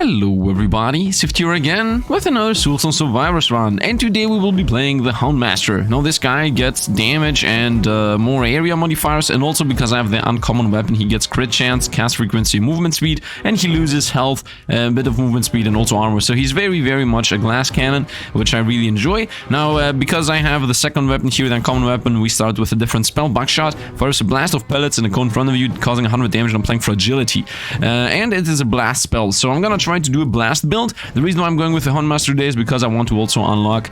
Hello everybody, Sifd here again with another Soulstone Survivors run, and today we will be playing the Houndmaster. Now this guy gets damage and more area modifiers, and also because I have the uncommon weapon he gets crit chance, cast frequency, movement speed, and he loses health, a bit of movement speed and also armor. So he's very much a glass cannon, which I really enjoy. Now because I have the second weapon here, the uncommon weapon, we start with a different spell, Buckshot. Fires a blast of pellets in the cone in front of you, causing 100 damage, and I'm playing fragility. And it is a blast spell, so I'm gonna try to do a blast build. The reason why I'm going with the Houndmaster today is because I want to also unlock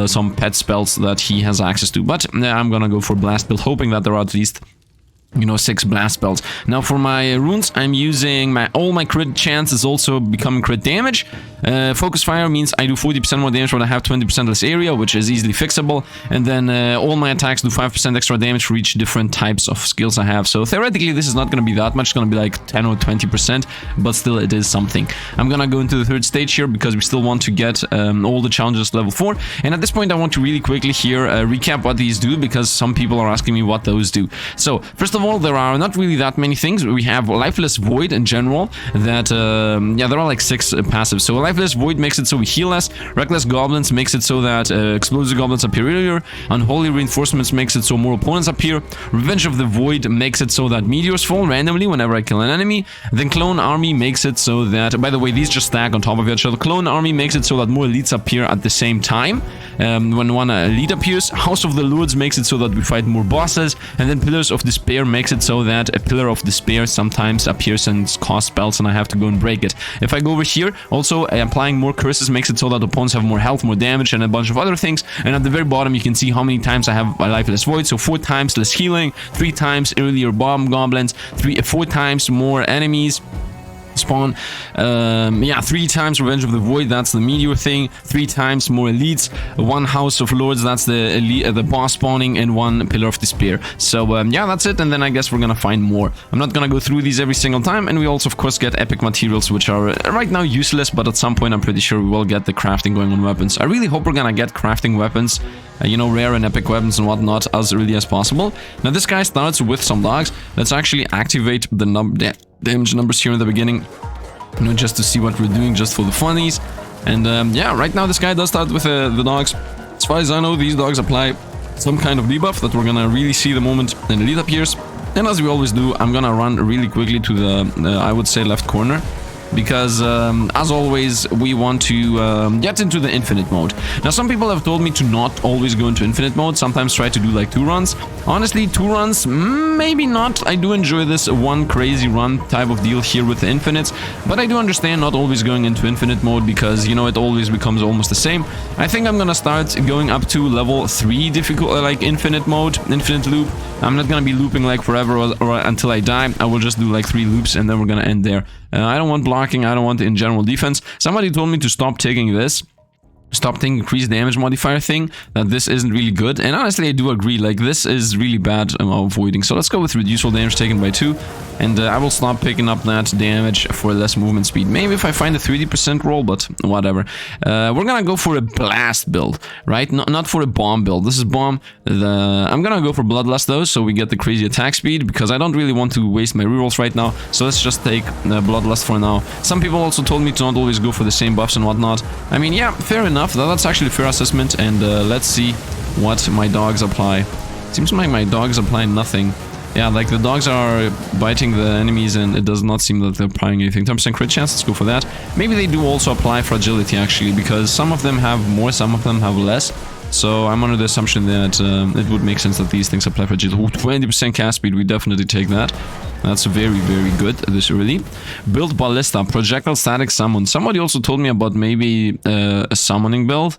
some pet spells that he has access to. But I'm gonna go for blast build, hoping that there are at least, you know, 6 blast spells. Now for my runes, I'm using all my crit chance is also becoming crit damage. Focus fire means I do 40% more damage when I have 20% less area, which is easily fixable. And then all my attacks do 5% extra damage for each different types of skills I have. So theoretically, this is not going to be that much. It's going to be like 10 or 20%, but still it is something. I'm going to go into the third stage here because we still want to get all the challenges level 4. And at this point, I want to really quickly here recap what these do, because some people are asking me what those do. So first of all, there are not really that many things. We have Lifeless Void in general that, yeah, there are like 6 passives. So Lifeless Void makes it so we heal less. Reckless Goblins makes it so that Explosive Goblins appear earlier. Unholy Reinforcements makes it so more opponents appear. Revenge of the Void makes it so that meteors fall randomly whenever I kill an enemy. Then Clone Army makes it so that, by the way, these just stack on top of each other. Clone Army makes it so that more elites appear at the same time when one elite appears. House of the Lords makes it so that we fight more bosses. And then Pillars of Despair makes it so that a Pillar of Despair sometimes appears and costs spells and I have to go and break it. If I go over here, also applying more curses makes it so that opponents have more health, more damage, and a bunch of other things. And at the very bottom you can see how many times I have my Lifeless Void. So 4 times less healing, 3 times earlier bomb goblins, 4 times more enemies spawn, yeah, 3 times Revenge of the Void, that's the meteor thing, 3 times more elites, 1 House of Lords, that's the elite, the boss spawning, and 1 Pillar of Despair. So yeah, that's it, and then I guess we're gonna find more. I'm not gonna go through these every single time, and we also of course get epic materials, which are right now useless, but at some point I'm pretty sure we will get the crafting going on weapons. I really hope we're gonna get crafting weapons, you know, rare and epic weapons and whatnot as early as possible. Now this guy starts with some dogs. Let's actually activate the damage numbers here in the beginning, you know, just to see what we're doing, just for the funnies. And yeah, right now this guy does start with the dogs. As far as I know, these dogs apply some kind of debuff that we're gonna really see the moment an elite appears. And as we always do, I'm gonna run really quickly to the I would say left corner, because as always we want to get into the infinite mode. Now some people have told me to not always go into infinite mode, sometimes try to do like 2 runs. Honestly, 2 runs, maybe not. I do enjoy this one crazy run type of deal here with the infinites, but I do understand not always going into infinite mode, because, you know, it always becomes almost the same. I think I'm gonna start going up to level 3 difficult, like infinite mode, infinite loop. I'm not gonna be looping like forever or until I die. I will just do like 3 loops and then we're gonna end there. I don't want blocking, I don't want in general defense. Somebody told me to stop taking this. Stop taking increased damage modifier thing, that this isn't really good. And honestly, I do agree, like this is really bad avoiding. So let's go with reduce all damage taken by 2. And I will stop picking up that damage for less movement speed. Maybe if I find a 30% roll, but whatever. We're gonna go for a blast build, right? Not for a bomb build. This is bomb. I'm gonna go for bloodlust though, so we get the crazy attack speed, because I don't really want to waste my rerolls right now. So let's just take bloodlust for now. Some people also told me to not always go for the same buffs and whatnot. I mean, yeah, fair enough. That's actually a fair assessment, and let's see what my dogs apply. Seems like my dogs apply nothing. Yeah, like the dogs are biting the enemies, and it does not seem that they're applying anything. 10% crit chance, let's go for that. Maybe they do also apply fragility, actually, because some of them have more, some of them have less. So I'm under the assumption that it would make sense that these things apply fragility. 20% cast speed, we definitely take that. That's very good this early. Build Ballista, projectile static summon. Somebody also told me about maybe a summoning build.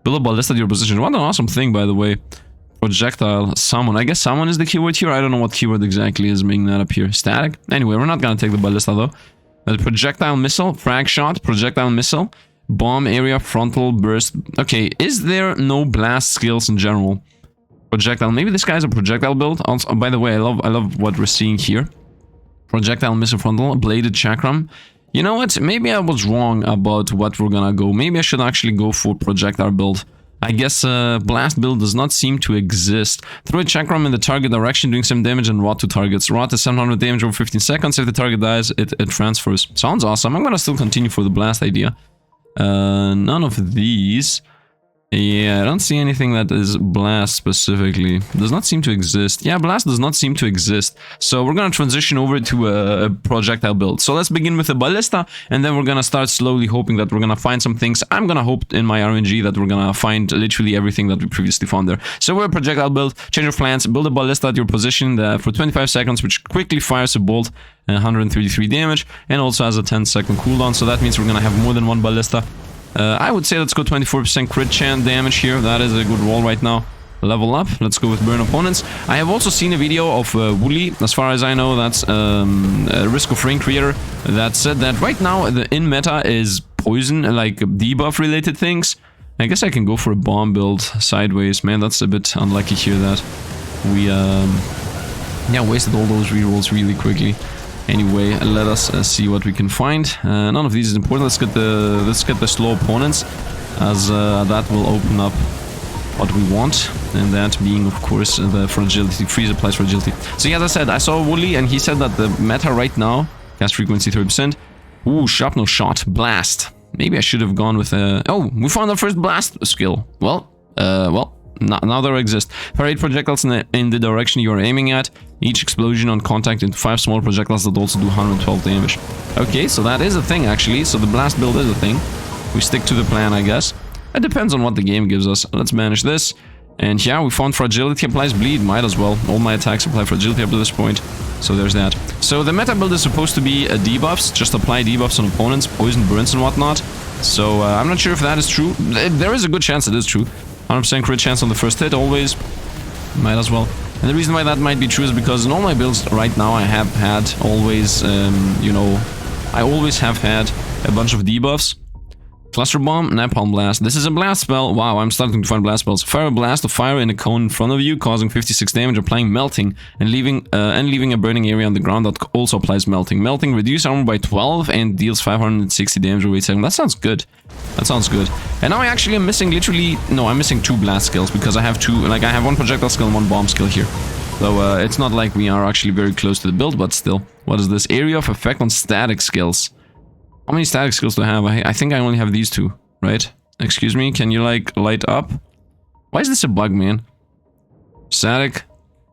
Build a Ballista to your position. What an awesome thing, by the way. Projectile summon. I guess summon is the keyword here. I don't know what keyword exactly is making that appear. Static? Anyway, we're not gonna take the Ballista though. Projectile missile, frag shot, projectile missile, bomb area, frontal burst. Okay, is there no blast skills in general? Projectile. Maybe this guy's a projectile build. Also, by the way, I love what we're seeing here. Projectile missile frontal, bladed chakram. You know what? Maybe I was wrong about what we're gonna go. Maybe I should actually go for projectile build. I guess blast build does not seem to exist. Throw a chakram in the target direction, doing some damage and rot to targets. Rot is 700 damage over 15 seconds. If the target dies, it transfers. Sounds awesome. I'm gonna still continue for the blast idea. None of these. Yeah, I don't see anything that is blast specifically. Does not seem to exist. Yeah, blast does not seem to exist. So we're gonna transition over to a projectile build. So let's begin with the ballista, and then we're gonna start slowly hoping that we're gonna find some things. I'm gonna hope in my RNG that we're gonna find literally everything that we previously found there. So we're a projectile build, change of plans, build a ballista at your position for 25 seconds, which quickly fires a bolt, 133 damage, and also has a 10-second cooldown. So that means we're gonna have more than one ballista. I would say let's go 24% crit chance damage here. That is a good roll right now. Level up. Let's go with burn opponents. I have also seen a video of Wooly. As far as I know, that's a Risk of Rain creator that said that right now the in meta is poison, like debuff related things. I guess I can go for a bomb build sideways. Man, that's a bit unlucky here that we yeah, wasted all those rerolls really quickly. Anyway, let us see what we can find. None of these is important. Let's get the slow opponents, as that will open up what we want, and that being, of course, the fragility. Freeze applies fragility. So yeah, as I said, I saw Wooly, and he said that the meta right now, cast frequency 30%. Ooh, shrapnel shot, blast. Maybe I should have gone with a... Oh, we found our first blast skill. Well, now there exist. Fire 8 projectiles in the direction you are aiming at. Each explosion on contact into 5 small projectiles that also do 112 damage. Okay, so that is a thing actually. So the blast build is a thing. We stick to the plan, I guess. It depends on what the game gives us. Let's banish this. And yeah, we found fragility applies bleed. Might as well. All my attacks apply fragility up to this point. So there's that. So the meta build is supposed to be debuffs. Just apply debuffs on opponents, poison, burns and whatnot. So I'm not sure if that is true. There is a good chance it is true. 100% crit chance on the first hit, always. Might as well. And the reason why that might be true is because in all my builds right now I have had always, you know, I always have had a bunch of debuffs. Cluster Bomb, Napalm Blast. This is a blast spell. Wow, I'm starting to find blast spells. Fire a blast of fire in a cone in front of you, causing 56 damage, applying melting, and leaving a burning area on the ground that also applies melting. Melting reduces armor by 12 and deals 560 damage over 8 seconds. That sounds good. That sounds good. And now I actually am missing literally... No, I'm missing 2 blast skills because I have 2... Like, I have 1 projectile skill and 1 bomb skill here. So, it's not like we are actually very close to the build, but still. What is this? Area of effect on static skills. How many static skills do I have? I think I only have these 2, right? Excuse me, can you, like, light up? Why is this a bug, man? Static.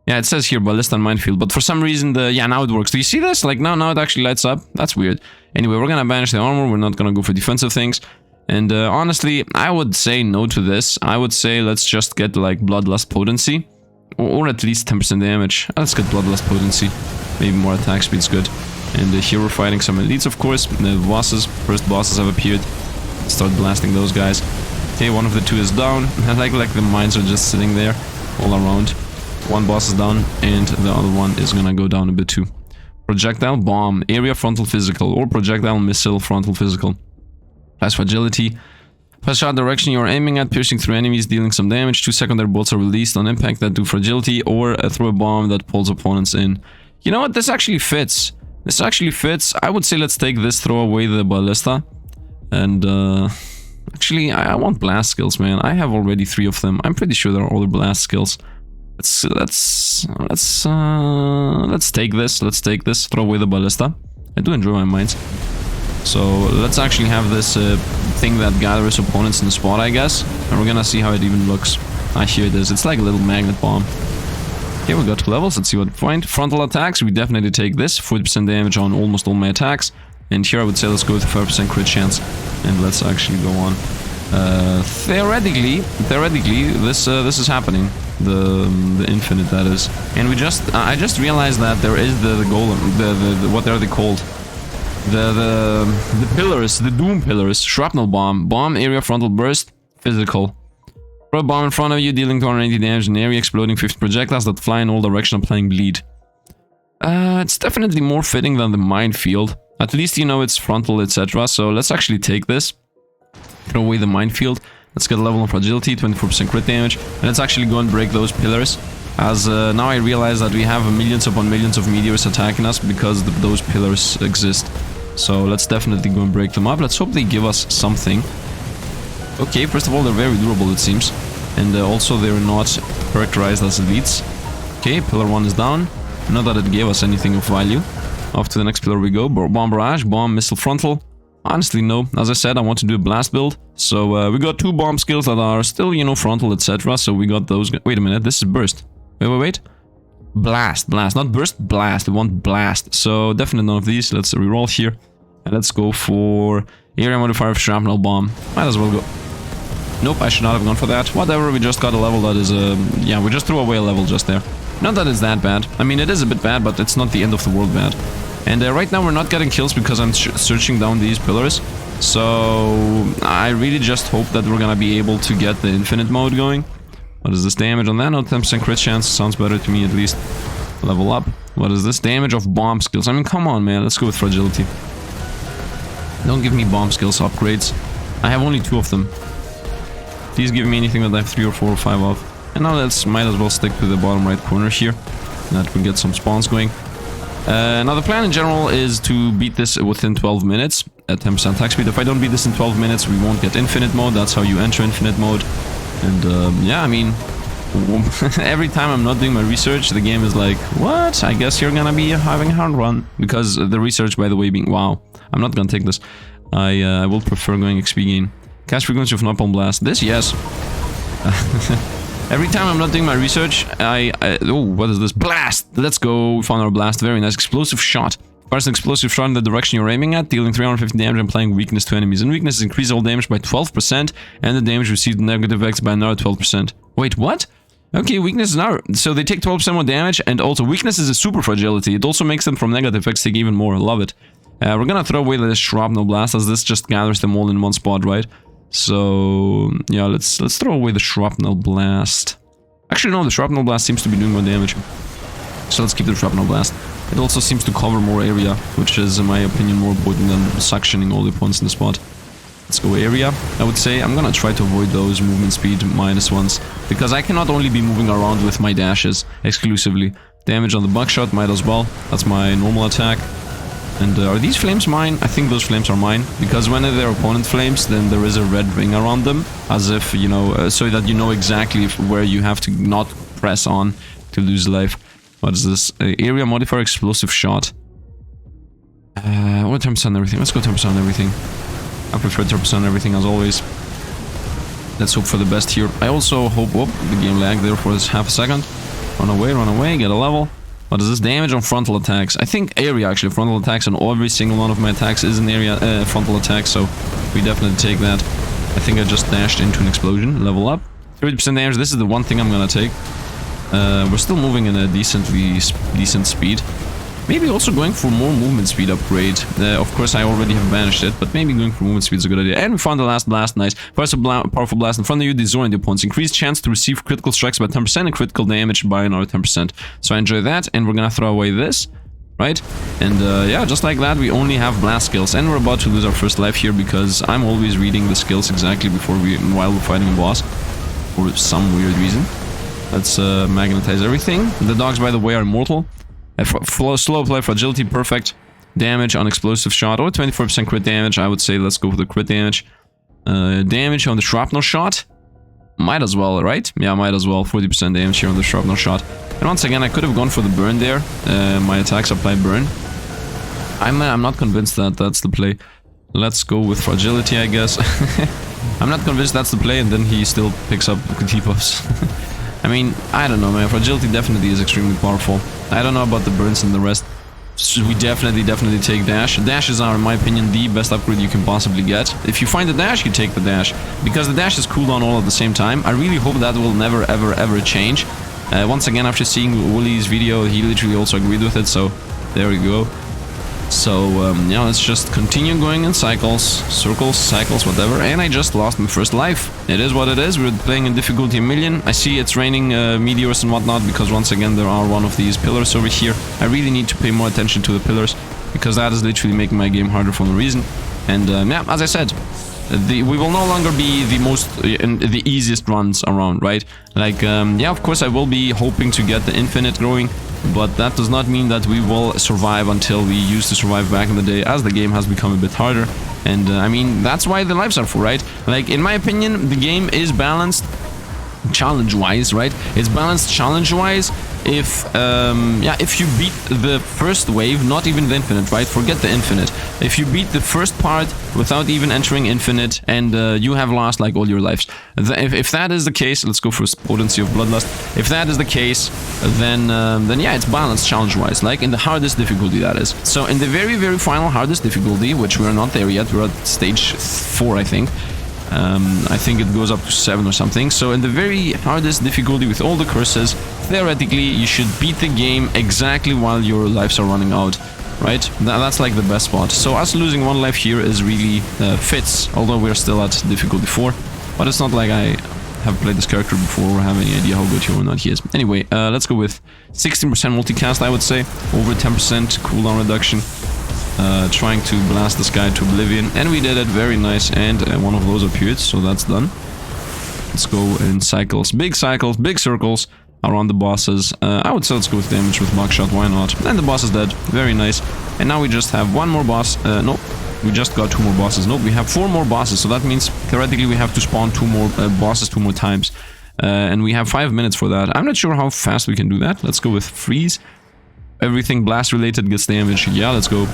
Yeah, it says here ballista and minefield, but for some reason yeah, now it works. Do you see this? Like, now it actually lights up. That's weird. Anyway, we're gonna banish the armor. We're not gonna go for defensive things. And honestly, I would say no to this. I would say let's just get, like, Bloodlust Potency. Or at least 10% damage. Let's get Bloodlust Potency. Maybe more attack speed's good. And here we're fighting some elites, of course. The bosses, first bosses have appeared. Start blasting those guys. Okay, one of the 2 is down. I like the mines are just sitting there all around. One boss is down, and the other one is gonna go down a bit too. Projectile Bomb, Area Frontal Physical, or Projectile Missile Frontal Physical. Plus fragility. Plus shot direction you are aiming at, piercing through enemies, dealing some damage. 2 secondary bolts are released on impact that do fragility, or throw a bomb that pulls opponents in. You know what? This actually fits. This actually fits. I would say let's take this, throw away the ballista. And, actually, I want blast skills, man. I have already 3 of them. I'm pretty sure there are other blast skills. Let's take this. Let's take this. Throw away the ballista. I do enjoy my mines. So let's actually have this thing that gathers opponents in the spot, I guess. And we're gonna see how it even looks. Ah, here it is. It's like a little magnet bomb. Okay, we got 2 levels. Let's see what we find. Frontal attacks. We definitely take this. 40% damage on almost all my attacks. And here I would say let's go with 5% crit chance. And let's actually go on. Theoretically, this is happening. The infinite, that is. And I just realized that there is the golem, what are they called? The pillars, the doom pillars. Shrapnel bomb, bomb area frontal burst, physical. Throw a bomb in front of you, dealing 280 damage in area, exploding 50 projectiles that fly in all directions, applying bleed. It's definitely more fitting than the minefield. At least you know it's frontal, etc. So let's actually take this. Throw away the minefield. Let's get a level of fragility, 24% crit damage. And let's actually go and break those pillars. As now I realize that we have millions upon millions of meteors attacking us because those pillars exist. So let's definitely go and break them up. Let's hope they give us something. Okay, first of all, they're very durable, it seems. And also, they're not characterized as elites. Okay, pillar 1 is down. Not that it gave us anything of value. Off to the next pillar we go. Bomb barrage, bomb, missile frontal. Honestly, no. As I said, I want to do a blast build. So, we got 2 bomb skills that are still, you know, frontal, etc. So, we got those. Wait a minute, this is burst. Wait. Blast, not burst, blast. We want blast. So, definitely none of these. Let's reroll here. And let's go for area modifier of shrapnel bomb. Might as well go. Nope, I should not have gone for that. Whatever, we just got a level that is, yeah, we just threw away a level just there. Not that it's that bad. I mean, it is a bit bad, but it's not the end of the world bad. And right now we're not getting kills because I'm searching down these pillars. So I really just hope that we're gonna be able to get the infinite mode going. What is this damage on that? No, 10% crit chance. Sounds better to me at least. Level up. What is this? Damage of bomb skills. I mean, come on, man. Let's go with fragility. Don't give me bomb skills upgrades. I have only 2 of them. Please give me anything that I have 3 or 4 or 5 of. And now let's might as well stick to the bottom right corner here. That we get some spawns going. Now the plan in general is to beat this within 12 minutes at 10% attack speed. If I don't beat this in 12 minutes, we won't get infinite mode. That's how you enter infinite mode. And yeah, I mean, every time I'm not doing my research, the game is like, what? I guess you're gonna be having a hard run. Because the research, by the way, being, wow, I'm not gonna take this. I will prefer going XP gain. Cast frequency of Napalm Blast. This, yes. Every time I'm not doing my research, oh, what is this? Blast! Let's go. We found our blast. Very nice. Explosive shot. Fires an explosive shot in the direction you're aiming at, dealing 350 damage and applying weakness to enemies. And weakness increases all damage by 12%, and the damage received negative effects by another 12%. Wait, what? Okay, weakness is now... So they take 12% more damage, and also weakness is a super fragility. It also makes them from negative effects take even more. I love it. We're gonna throw away the shrapnel blast, as this just gathers them all in one spot, right? So, yeah, let's throw away the shrapnel blast. Actually, no, the shrapnel blast seems to be doing more damage. So let's keep the shrapnel blast. It also seems to cover more area, which is, in my opinion, more important than suctioning all the points in the spot. Let's go area. I would say I'm gonna try to avoid those movement speed -1s, because I cannot only be moving around with my dashes exclusively. Damage on the buckshot, might as well. That's my normal attack. And are these flames mine? I think those flames are mine, because when they're opponent flames, then there is a red ring around them, as if, you know, so that you know exactly where you have to not press on to lose life. What is this? Area modifier explosive shot. What 10% on everything? Let's go 10% on everything. I prefer 10% on everything as always. Let's hope for the best here. I also hope... Whoop, the game lagged there for half a second. Run away, get a level. What is this? Damage on frontal attacks. I think area, actually. Frontal attacks on every single one of my attacks is an area frontal attack, so we definitely take that. I think I just dashed into an explosion. Level up. 30% damage. This is the one thing I'm gonna take. We're still moving in a decent speed. Maybe also going for more movement speed upgrade. Of course, I already have banished it, but maybe going for movement speed is a good idea. And we found the last blast. Nice. First, a powerful blast in front of you. Disorient the opponents. Increased chance to receive critical strikes by 10% and critical damage by another 10%. So I enjoy that, and we're gonna throw away this. Right? And yeah, just like that, we only have blast skills. And we're about to lose our first life here, because I'm always reading the skills exactly while we're fighting a boss. For some weird reason. Let's magnetize everything. The dogs, by the way, are immortal. Slow play, fragility, perfect. Damage on explosive shot, or 24% crit damage. I would say let's go for the crit damage. Damage on the shrapnel shot. Might as well, right? Yeah, might as well. 40% damage here on the shrapnel shot. And once again, I could have gone for the burn there. My attacks apply burn. I'm not convinced that that's the play. Let's go with fragility, I guess. I'm not convinced that's the play, and then he still picks up debuffs. I mean, I don't know, man. Fragility definitely is extremely powerful. I don't know about the burns and the rest. So we definitely take dash. Dashes are, in my opinion, the best upgrade you can possibly get. If you find the dash, you take the dash. Because the dash is cooldown all at the same time. I really hope that will never, ever change. Once again, after seeing Wooly's video, he literally also agreed with it, so there we go. So, yeah, let's just continue going in cycles, circles, cycles, whatever. And I just lost my first life. It is what it is. We're playing in difficulty 1,000,000. I see it's raining meteors and whatnot, because once again, there are one of these pillars over here. I really need to pay more attention to the pillars, because that is literally making my game harder for no reason. And, yeah, as I said, we will no longer be the easiest runs around, right? Like, yeah, of course I will be hoping to get the infinite growing, but that does not mean that we will survive until we used to survive back in the day, as the game has become a bit harder. And I mean, that's why the lives are for, right? Like, in my opinion, the game is balanced challenge-wise, right? It's balanced challenge-wise if, yeah, if you beat the first wave, not even the infinite, right? Forget the infinite. If you beat the first part without even entering infinite, and you have lost, like, all your lives. If that is the case, let's go for potency of bloodlust. If that is the case, then yeah, it's balanced challenge-wise, like in the hardest difficulty, that is. So in the very, very final hardest difficulty, which we're not there yet, we're at stage 4, I think. I think it goes up to 7 or something. So in the very hardest difficulty with all the curses, theoretically you should beat the game exactly while your lives are running out, right? That's like the best spot. So us losing 1 life here is really fits, although we're still at difficulty 4. But it's not like I have played this character before or have any idea how good or not he is. Anyway, let's go with 16% multicast, I would say, over 10% cooldown reduction. Trying to blast this guy to Oblivion, and we did it, very nice, and one of those appeared, so that's done. Let's go in cycles, big circles around the bosses. I would say let's go with damage with buckshot, why not? And the boss is dead, very nice. And now we just have 1 more boss, nope, we just got 2 more bosses, nope, we have 4 more bosses, so that means theoretically we have to spawn 2 more bosses 2 more times. And we have 5 minutes for that. I'm not sure how fast we can do that. Let's go with freeze. Everything blast related gets damage, yeah, let's go.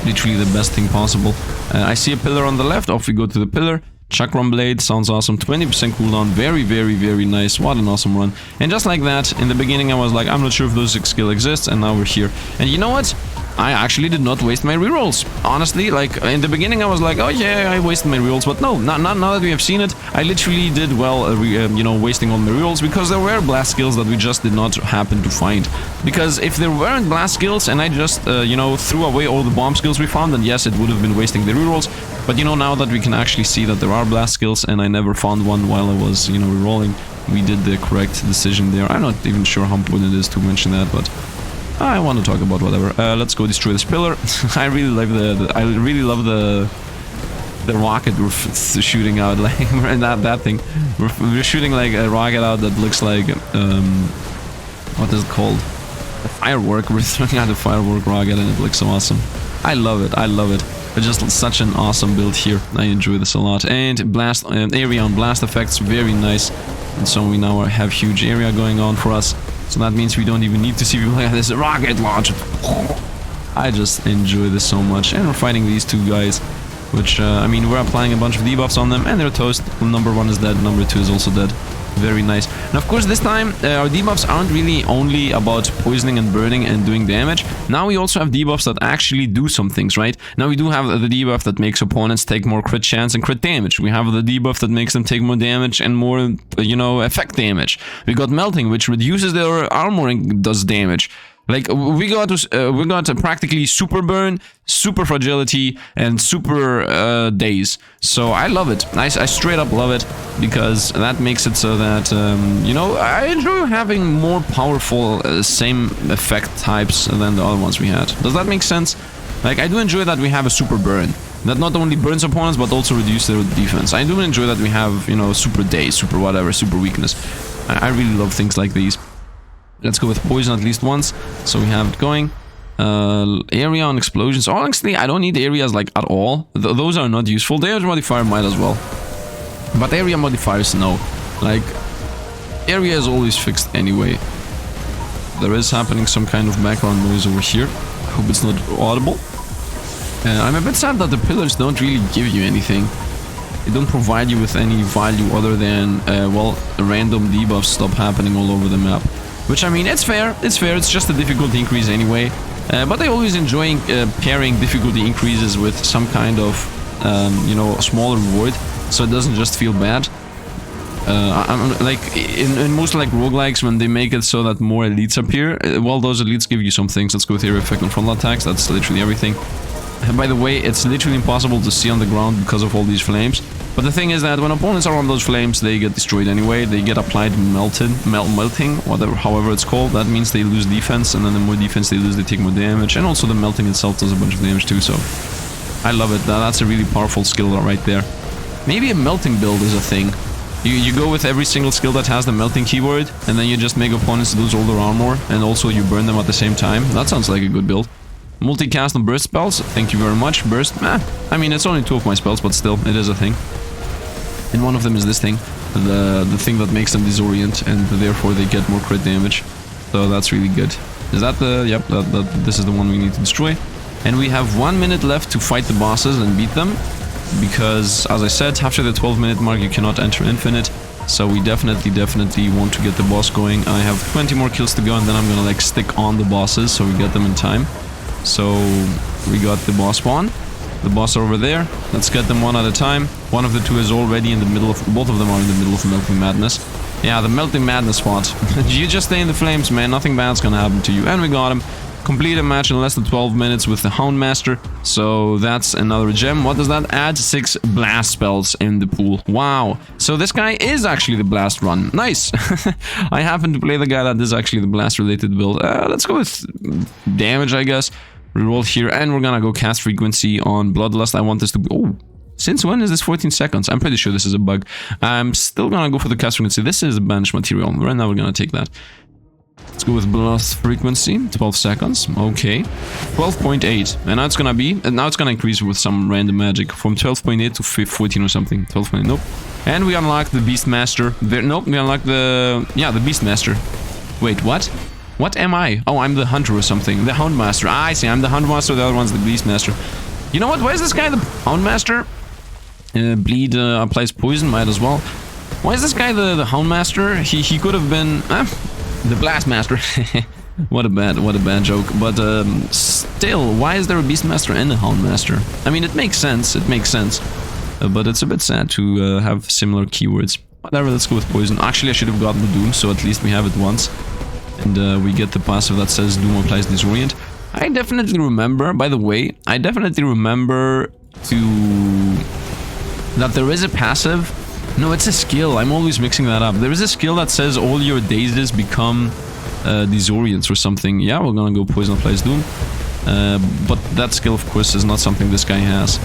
Literally the best thing possible. I see a pillar on the left, off we go to the pillar. Chakram blade, sounds awesome, 20% cooldown, very, very, very nice, what an awesome run. And just like that, in the beginning I was like, I'm not sure if those skill exists, and now we're here. And you know what? I actually did not waste my rerolls. Honestly, like, in the beginning I was like, oh yeah, I wasted my rerolls, but no, not now that we have seen it, I literally did well, you know, wasting all my rerolls, because there were blast skills that we just did not happen to find. Because if there weren't blast skills, and I just, you know, threw away all the bomb skills we found, then yes, it would have been wasting the rerolls. But you know, now that we can actually see that there are blast skills, and I never found one while I was, you know, rerolling, we did the correct decision there. I'm not even sure how important it is to mention that, but I want to talk about whatever. Let's go destroy this pillar. I really like the rocket we're shooting out, like that thing. We're shooting like a rocket out that looks like what is it called? A firework. We're throwing out a firework rocket, and it looks so awesome. I love it. I love it. It's just such an awesome build here. I enjoy this a lot. And blast area on blast effects, very nice. And so we now have huge area going on for us. So that means we don't even need to see people like this rocket launch. I just enjoy this so much. And we're fighting these 2 guys, which, I mean, we're applying a bunch of debuffs on them, and they're toast. Number 1 is dead, number 2 is also dead. Very nice. And of course, this time, our debuffs aren't really only about poisoning and burning and doing damage. Now we also have debuffs that actually do some things, right? Now we do have the debuff that makes opponents take more crit chance and crit damage. We have the debuff that makes them take more damage and more, you know, effect damage. We got melting, which reduces their armor and does damage. Like, we got practically super burn, super fragility, and super daze. So I love it. I straight up love it, because that makes it so that, you know, I enjoy having more powerful same effect types than the other ones we had. Does that make sense? Like, I do enjoy that we have a super burn that not only burns opponents, but also reduces their defense. I do enjoy that we have, you know, super daze, super whatever, super weakness. I really love things like these. Let's go with poison at least once, so we have it going. Area on explosions. Honestly, I don't need areas like at all. Those are not useful. Damage modifier might as well. But area modifiers, no. Like, area is always fixed anyway. There is happening some kind of background noise over here. I hope it's not audible. I'm a bit sad that the pillars don't really give you anything. They don't provide you with any value other than, well, random debuffs stop happening all over the map. Which, I mean, it's fair, it's just a difficulty increase anyway. But I always enjoy pairing difficulty increases with some kind of, you know, smaller reward, so it doesn't just feel bad. I'm like, in most like roguelikes, when they make it so that more elites appear, well, those elites give you some things. Let's go with area effect on frontal attacks, that's literally everything. And by the way, it's literally impossible to see on the ground because of all these flames. But the thing is that when opponents are on those flames, they get destroyed anyway. They get applied melting, whatever, however it's called. That means they lose defense, and then the more defense they lose, they take more damage. And also the melting itself does a bunch of damage too, so I love it. That's a really powerful skill right there. Maybe a melting build is a thing. You go with every single skill that has the melting keyword, and then you just make opponents lose all their armor, and also you burn them at the same time. That sounds like a good build. Multicast and burst spells, thank you very much. Burst, I mean, it's only 2 of my spells, but still, it is a thing. And one of them is this thing, the thing that makes them disorient, and therefore they get more crit damage. So that's really good. Is that the... Yep, this is the one we need to destroy. And we have 1 minute left to fight the bosses and beat them. Because, as I said, after the 12-minute mark you cannot enter infinite. So we definitely want to get the boss going. I have 20 more kills to go, and then I'm gonna like stick on the bosses so we get them in time. So we got the boss spawn. The boss are over there. Let's get them one at a time. One of the two is already in the middle of... Both of them are in the middle of Melting Madness. Yeah, the Melting Madness spot. You just stay in the flames, man. Nothing bad's gonna happen to you. And we got him. Complete a match in less than 12 minutes with the Houndmaster. So that's another gem. What does that add? 6 blast spells in the pool. Wow. So this guy is actually the blast run. Nice. I happen to play the guy that is actually the blast related build. Let's go with damage, I guess. Reroll here, and we're gonna go cast frequency on Bloodlust. I want this to be... Oh, since when is this 14 seconds? I'm pretty sure this is a bug. I'm still gonna go for the cast frequency. This is a banished material. Right now we're gonna take that. Let's go with Blast frequency, 12 seconds. Okay. 12.8. And now it's gonna be... And now it's gonna increase with some random magic. From 12.8 to 14 or something. 12.8, nope. And we unlock the Beastmaster. Nope, we unlock the... Yeah, the Beastmaster. Wait, what? What am I? Oh, I'm the hunter or something. The Houndmaster. Ah, I see. I'm the Houndmaster. The other one's the Beastmaster. You know what? Why is this guy the Houndmaster? Bleed applies poison. Might as well. Why is this guy the Houndmaster? He could have been the Blastmaster. What a bad joke. But still, why is there a Beastmaster and a Houndmaster? I mean, it makes sense. It makes sense. But it's a bit sad to have similar keywords. Whatever. Let's go with poison. Actually, I should have gotten the Doom, so at least we have it once. And we get the passive that says Doom applies disorient. I definitely remember, by the way, I definitely remember that there is a passive. No, it's a skill. I'm always mixing that up. There is a skill that says all your dazes become disorients or something. Yeah, we're gonna go poison applies Doom. But that skill, of course, is not something this guy has.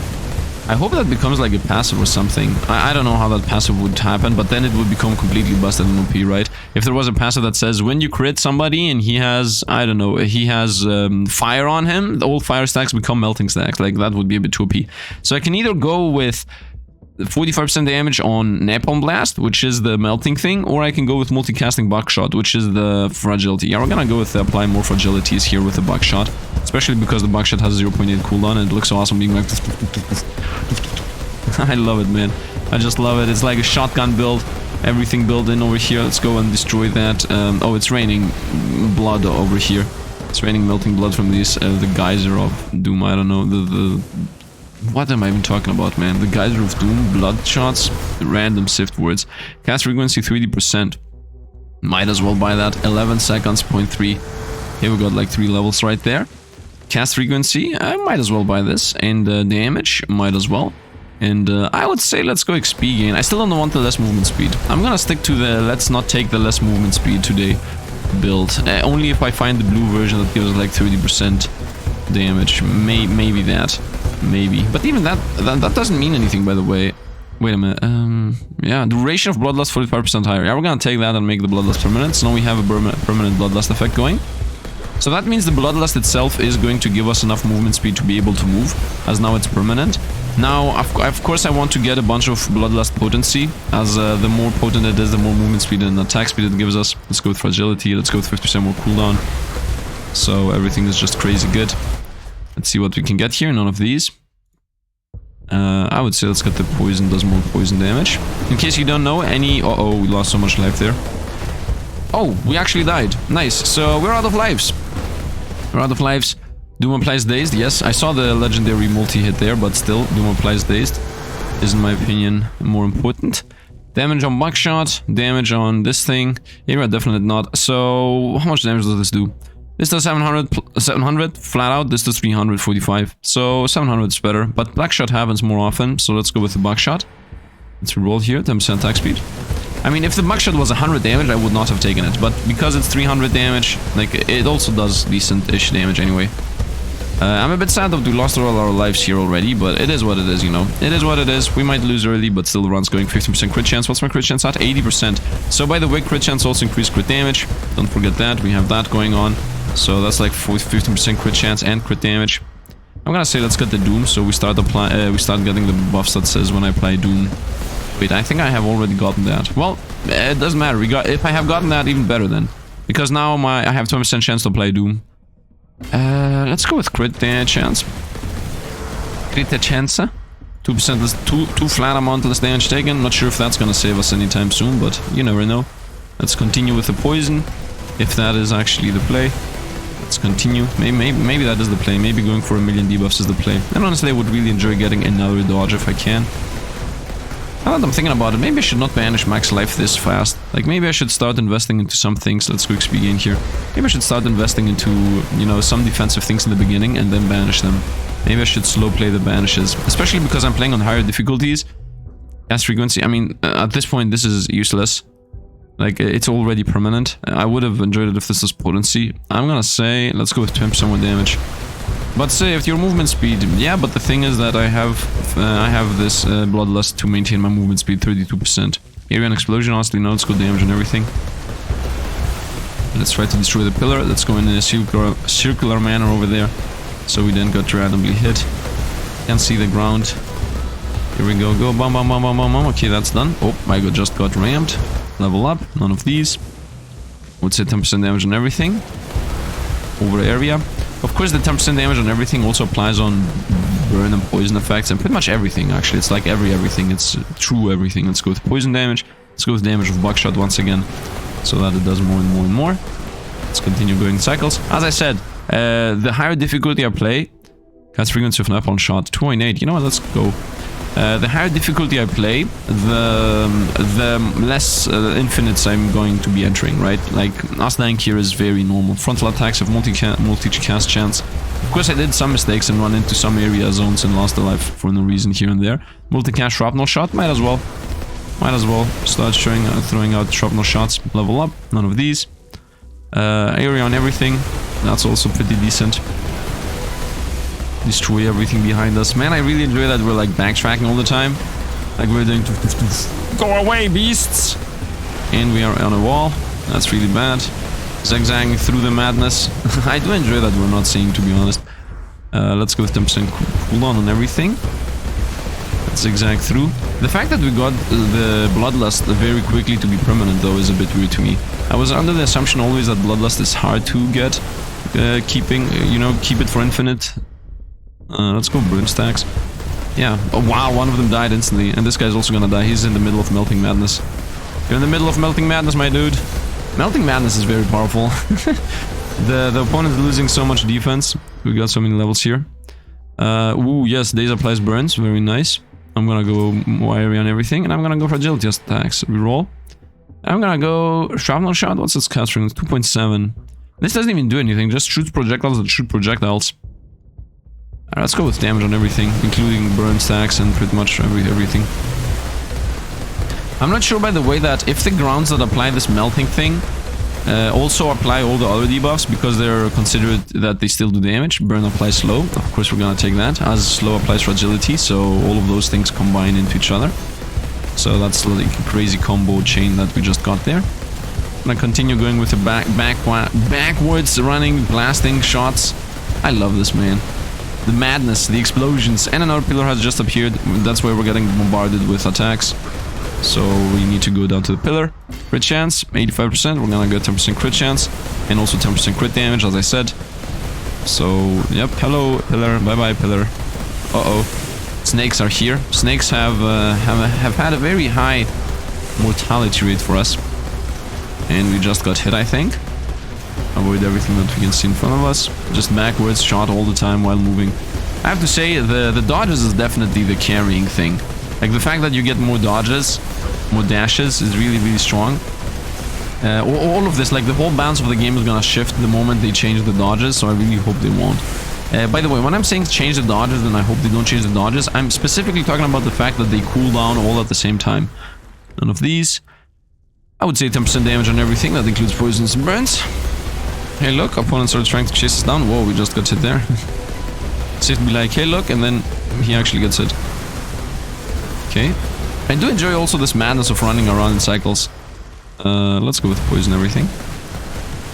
I hope that becomes like a passive or something. I don't know how that passive would happen, but then it would become completely busted in OP, right? If there was a passive that says when you crit somebody and he has, I don't know, he has fire on him, all fire stacks become melting stacks. Like, that would be a bit too OP. So I can either go with 45% damage on Napalm Blast, which is the melting thing, or I can go with multicasting Buckshot, which is the fragility. Yeah, we're gonna go with apply more fragilities here with the Buckshot, especially because the Buckshot has 0.8 cooldown and it looks awesome being like... I love it, man. I just love it. It's like a shotgun build, everything built in over here. Let's go and destroy that. Oh, it's raining blood over here. It's raining melting blood from these, the Geyser of Doom, I don't know, what am I even talking about, man? The Geyser of Doom, blood shots, random Sifd words. Cast frequency 30%. Might as well buy that. 11 seconds, 0.3. Here we got like 3 levels right there. Cast frequency, I might as well buy this. And damage, might as well. And I would say let's go XP gain. I still don't want the less movement speed. I'm gonna stick to the let's not take the less movement speed today build. Only if I find the blue version that gives like 30% damage. Maybe that. Maybe. But even that doesn't mean anything, by the way. Wait a minute. Yeah, duration of Bloodlust 45% higher. Yeah, we're gonna take that and make the Bloodlust permanent. So now we have a permanent Bloodlust effect going. So that means the Bloodlust itself is going to give us enough movement speed to be able to move, as now it's permanent. Now, of course, I want to get a bunch of Bloodlust potency, as the more potent it is, the more movement speed and attack speed it gives us. Let's go with fragility, let's go with 50% more cooldown. So everything is just crazy good. Let's see what we can get here. None of these. I would say let's get the poison. Does more poison damage. In case you don't know, any... Uh-oh, we lost so much life there. Oh, we actually died. Nice. So we're out of lives. We're out of lives. Doom applies dazed. Yes, I saw the legendary multi-hit there, but still, Doom applies dazed is, in my opinion, more important. Damage on Buckshot. Damage on this thing. Yeah, definitely not. So, how much damage does this do? This does 700 flat out, this does 345. So 700 is better, but Buckshot happens more often, so let's go with the Buckshot. Let's roll here, 10% attack speed. I mean, if the Buckshot was 100 damage, I would not have taken it, but because it's 300 damage, like, it also does decent-ish damage anyway. I'm a bit sad that we lost all our lives here already, but it is what it is, you know. It is what it is. We might lose early, but still the run's going 15% crit chance. What's my crit chance at? 80%. So by the way, crit chance also increased crit damage. Don't forget that. We have that going on. So that's like 15% crit chance and crit damage. I'm gonna say let's get the Doom, so we start getting the buffs that says when I apply Doom. Wait, I think I have already gotten that. Well, it doesn't matter. If I have gotten that, even better then. Because now I have 20% chance to apply Doom. Let's go with crit chance. Crit chance. 2% less, two flat amount less damage taken. Not sure if that's gonna save us anytime soon, but you never know. Let's continue with the poison, if that is actually the play. Let's continue. Maybe that is the play. Maybe going for a million debuffs is the play. And honestly, I would really enjoy getting another dodge if I can. Now that I'm thinking about it, maybe I should not banish max life this fast. Like, maybe I should start investing into some things. Let's go XP gain here. Maybe I should start investing into, you know, some defensive things in the beginning and then banish them. Maybe I should slow play the banishes. Especially because I'm playing on higher difficulties. Cast frequency, I mean, at this point, this is useless. Like, it's already permanent. I would have enjoyed it if this was potency. I'm gonna say, let's go with 10% more damage. But say if your movement speed, yeah, but the thing is that I have this bloodlust to maintain my movement speed 32%. Area and explosion, honestly, no, let's go damage on everything. Let's try to destroy the pillar. Let's go in a circular manner over there, so we then got randomly hit. Can't see the ground. Here we go, go, bam, bam, bam, bam, bam, bam. Okay, that's done. Oh, my god, just got rammed. Level up, none of these. Would say 10% damage on everything. Over area. Of course, the 10% damage on everything also applies on burn and poison effects, and pretty much everything, actually. It's like everything. It's true everything. Let's go with poison damage. Let's go with damage of buckshot once again, so that it does more and more and more. Let's continue going in cycles. As I said, the higher difficulty I play, cast frequency of napalm shot, 2.8. You know what, let's go. The higher difficulty I play, the less infinites I'm going to be entering, right? Like, us dying here is very normal. Frontal attacks have multi-cast chance. Of course, I did some mistakes and run into some area zones and lost a life for no reason here and there. Multi-cast shrapnel shot, might as well. Might as well start throwing out shrapnel shots. Level up, none of these. Area on everything, that's also pretty decent. Destroy everything behind us. Man, I really enjoy that we're like backtracking all the time. Like we're doing go away, beasts! And we are on a wall. That's really bad. Zigzagging through the madness. I do enjoy that we're not seeing, to be honest. Let's go with 10% cooldown on everything. Let's zigzag through. The fact that we got the bloodlust very quickly to be permanent, though, is a bit weird to me. I was under the assumption always that bloodlust is hard to get. Keep it for infinite. Let's go burn stacks. Yeah. Oh wow, one of them died instantly. And this guy's also gonna die. He's in the middle of melting madness. You're in the middle of melting madness, my dude. Melting madness is very powerful. the opponent is losing so much defense. We got so many levels here. Ooh, yes, Daze applies burns. Very nice. I'm gonna go wiry on everything. And I'm gonna go for agility attacks. Reroll. I'm gonna go shrapnel shot. What's its cast ring? 2.7. This doesn't even do anything. Just shoots projectiles that shoot projectiles. Alright, let's go with damage on everything, including burn stacks and pretty much everything. I'm not sure, by the way, that if the grounds that apply this melting thing also apply all the other debuffs, because they're considered that they still do damage. Burn applies slow. Of course, we're gonna take that, as slow applies fragility, so all of those things combine into each other. So that's like a crazy combo chain that we just got there. I'm gonna continue going with the backwards running, blasting shots. I love this, man. The madness, the explosions, and another pillar has just appeared. That's why we're getting bombarded with attacks. So we need to go down to the pillar. Crit chance, 85%. We're gonna get 10% crit chance, and also 10% crit damage, as I said. So, yep. Hello, pillar. Bye-bye, pillar. Uh-oh. Snakes are here. Snakes have had a very high mortality rate for us. And we just got hit, I think. Avoid everything that we can see in front of us. Just backwards shot all the time while moving. I have to say, the dodges is definitely the carrying thing. Like, the fact that you get more dodges, more dashes, is really, really strong. All of this, like, the whole balance of the game is gonna shift the moment they change the dodges, so I really hope they won't. By the way, when I'm saying change the dodges, then I hope they don't change the dodges, I'm specifically talking about the fact that they cool down all at the same time. None of these. I would say 10% damage on everything, that includes poisons and burns. Hey look, opponents are trying to chase us down. Whoa, we just got hit there. Sifd be like, hey look, and then he actually gets hit. Okay. I do enjoy also this madness of running around in cycles. Let's go with poison everything.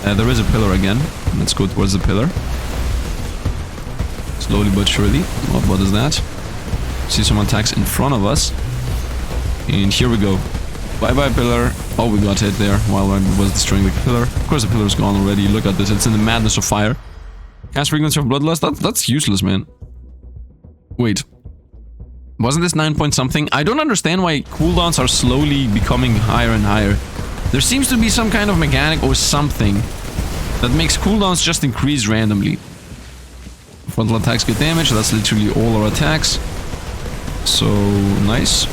There is a pillar again. Let's go towards the pillar. Slowly but surely. What is that? See some attacks in front of us. And here we go. Bye bye pillar. Oh, we got hit there while I was destroying the pillar. Of course the pillar's gone already. Look at this. It's in the madness of fire. Cast frequency of bloodlust? That's useless, man. Wait. Wasn't this 9 point something? I don't understand why cooldowns are slowly becoming higher and higher. There seems to be some kind of mechanic or something that makes cooldowns just increase randomly. Frontal attacks get damage. That's literally all our attacks. So, nice.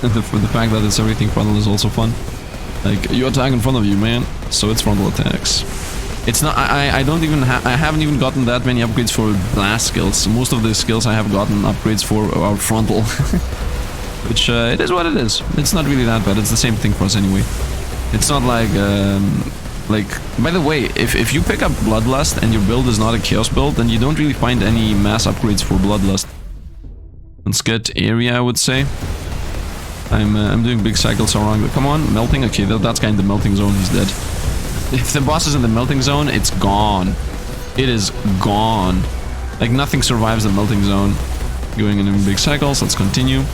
And the fact that it's everything frontal is also fun. Like, you attack in front of you, man. So it's frontal attacks. It's not, I don't even have, I haven't even gotten that many upgrades for blast skills. Most of the skills I have gotten upgrades for are frontal. Which, it is what it is. It's not really that bad. It's the same thing for us anyway. It's not like, by the way, if you pick up Bloodlust and your build is not a Chaos build, then you don't really find any mass upgrades for Bloodlust. Let's get area, I would say. I'm doing big cycles around. Come on, melting. Okay, that's kind of the melting zone. He's dead. If the boss is in the melting zone, it's gone. It is gone. Like, nothing survives the melting zone. Going in big cycles. Let's continue.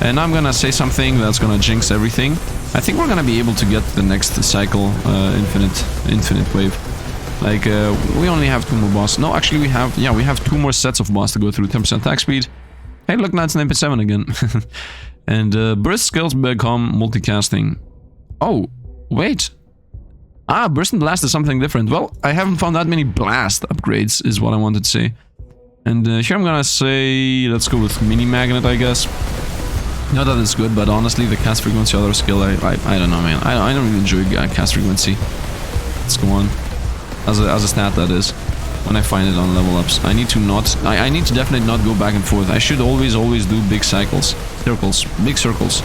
And I'm gonna say something that's gonna jinx everything. I think we're gonna be able to get the next cycle, infinite wave. Like, we only have 2 more bosses. No, actually we have 2 more sets of boss to go through. 10% attack speed. Hey, look, now it's 9.7 again. And burst skills become multicasting. Oh, wait. Ah, burst and blast is something different. Well, I haven't found that many blast upgrades, is what I wanted to say. And here I'm gonna say, let's go with mini magnet, I guess. Not that it's good, but honestly, the cast frequency other skill, I don't know, man. I don't really enjoy cast frequency. Let's go on. As a stat, that is. When I find it on level ups. I need to not... I need to definitely not go back and forth. I should always do big cycles. Circles. Big circles.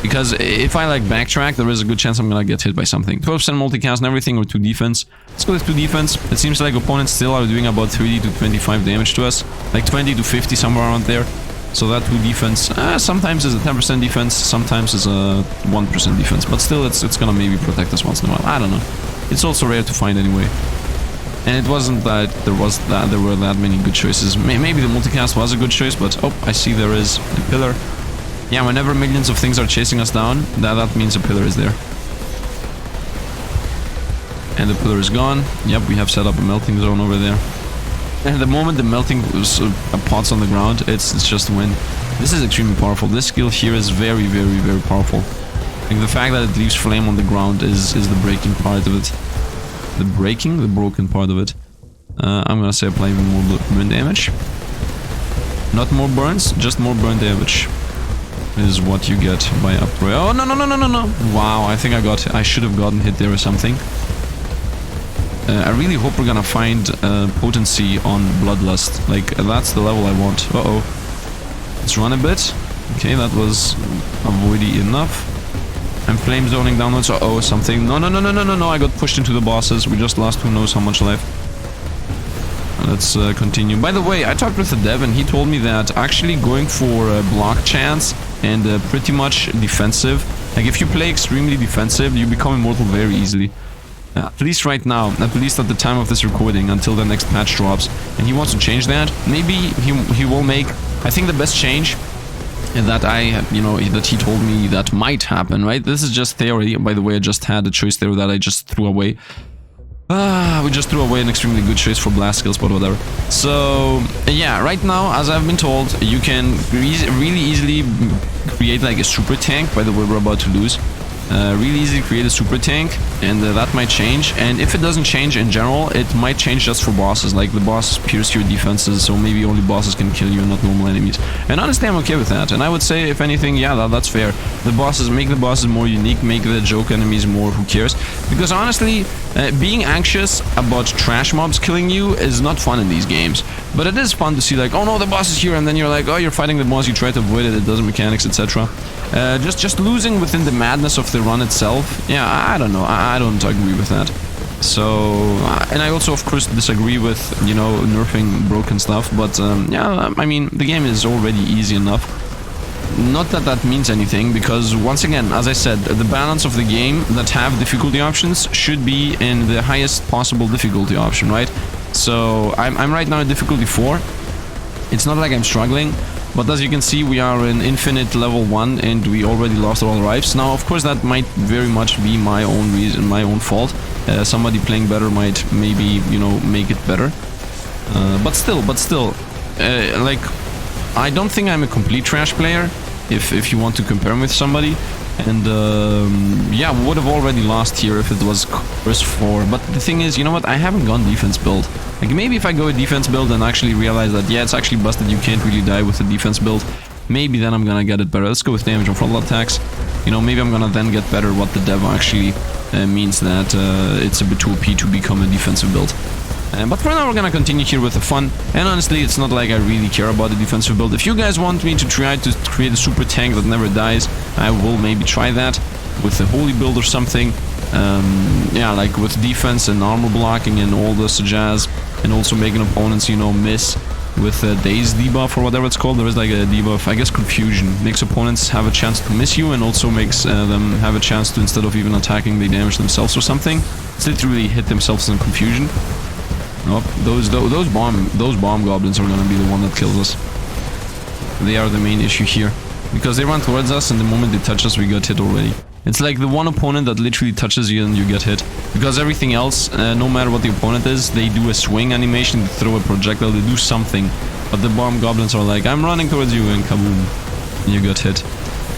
Because if I like backtrack, there is a good chance I'm gonna get hit by something. 12% multicast and everything, or 2 defense. Let's go with 2 defense. It seems like opponents still are doing about 30 to 25 damage to us. Like 20 to 50, somewhere around there. So that 2 defense, sometimes is a 10% defense, sometimes is a 1% defense. But still, it's gonna maybe protect us once in a while. I don't know. It's also rare to find anyway. And it wasn't that there were that many good choices. Maybe the multicast was a good choice, but oh, I see there is a pillar. Yeah, whenever millions of things are chasing us down, that means a pillar is there. And the pillar is gone. Yep, we have set up a melting zone over there. And the moment the melting pots on the ground, it's just win. This is extremely powerful. This skill here is very, very, very powerful. Like the fact that it leaves flame on the ground is the breaking part of it. The broken part of it. I'm gonna say apply even more burn damage. Not more burns, just more burn damage. Is what you get by upgrade. Oh, no. Wow, I think I should have gotten hit there or something. I really hope we're gonna find potency on Bloodlust. Like, that's the level I want. Uh-oh. Let's run a bit. Okay, that was avoidy enough. I'm flame zoning downwards. Uh-oh, something. No, I got pushed into the bosses. We just lost who knows how much life. Let's continue. By the way, I talked with the dev and he told me that actually going for block chance and pretty much defensive, like if you play extremely defensive, you become immortal very easily. At least right now, at least at the time of this recording, until the next patch drops. And he wants to change that. Maybe he will make, I think the best change that that he told me that might happen, right? This is just theory. By the way, I just had a choice there that I just threw away. We just threw away an extremely good choice for blast skills, but whatever. So, yeah, right now, as I've been told, you can really easily create like a super tank. By the way, we're about to lose. Really easy to create a super tank, and that might change. And if it doesn't change in general, it might change just for bosses. Like the boss pierce your defenses, so maybe only bosses can kill you and not normal enemies. And honestly, I'm okay with that. And I would say, if anything, yeah, that's fair. The bosses make the bosses more unique, make the joke enemies more who cares. Because honestly, being anxious about trash mobs killing you is not fun in these games. But it is fun to see like, oh no, the boss is here, and then you're like, oh, you're fighting the boss, you try to avoid it, it does mechanics, etc. Just losing within the madness of the run itself, yeah, I don't know, I don't agree with that. So, and I also of course disagree with, you know, nerfing broken stuff, but yeah, I mean, the game is already easy enough. Not that that means anything, because once again, as I said, the balance of the game that have difficulty options should be in the highest possible difficulty option, right? So I'm right now at difficulty 4. It's not like I'm struggling, but as you can see, we are in infinite level 1 and we already lost all lives. Now, of course, that might very much be my own reason, my own fault. Somebody playing better might maybe, you know, make it better. But still, like, I don't think I'm a complete trash player, if you want to compare me with somebody. And yeah, we would have already lost here if it was Curse 4. But the thing is, you know what, I haven't gone defense build. Like, maybe if I go a defense build and actually realize that, yeah, it's actually busted, you can't really die with a defense build, maybe then I'm gonna get it better. Let's go with damage on frontal attacks. You know, maybe I'm gonna then get better what the dev actually means that it's a bit OP to become a defensive build. But for now, we're gonna continue here with the fun. And honestly, it's not like I really care about the defensive build. If you guys want me to try to create a super tank that never dies, I will maybe try that with a holy build or something. Yeah, like with defense and armor blocking and all this jazz, and also making opponents, you know, miss with a daze debuff or whatever it's called. There is like a debuff, I guess confusion. Makes opponents have a chance to miss you and also makes them have a chance to, instead of even attacking, they damage themselves or something. It's literally hit themselves in confusion. Oh, those bomb goblins are gonna be the one that kills us. They are the main issue here, because they run towards us and the moment they touch us we got hit already. It's like the one opponent that literally touches you and you get hit. Because everything else, no matter what the opponent is, they do a swing animation, they throw a projectile, they do something. But the bomb goblins are like, I'm running towards you, and kaboom, and you got hit.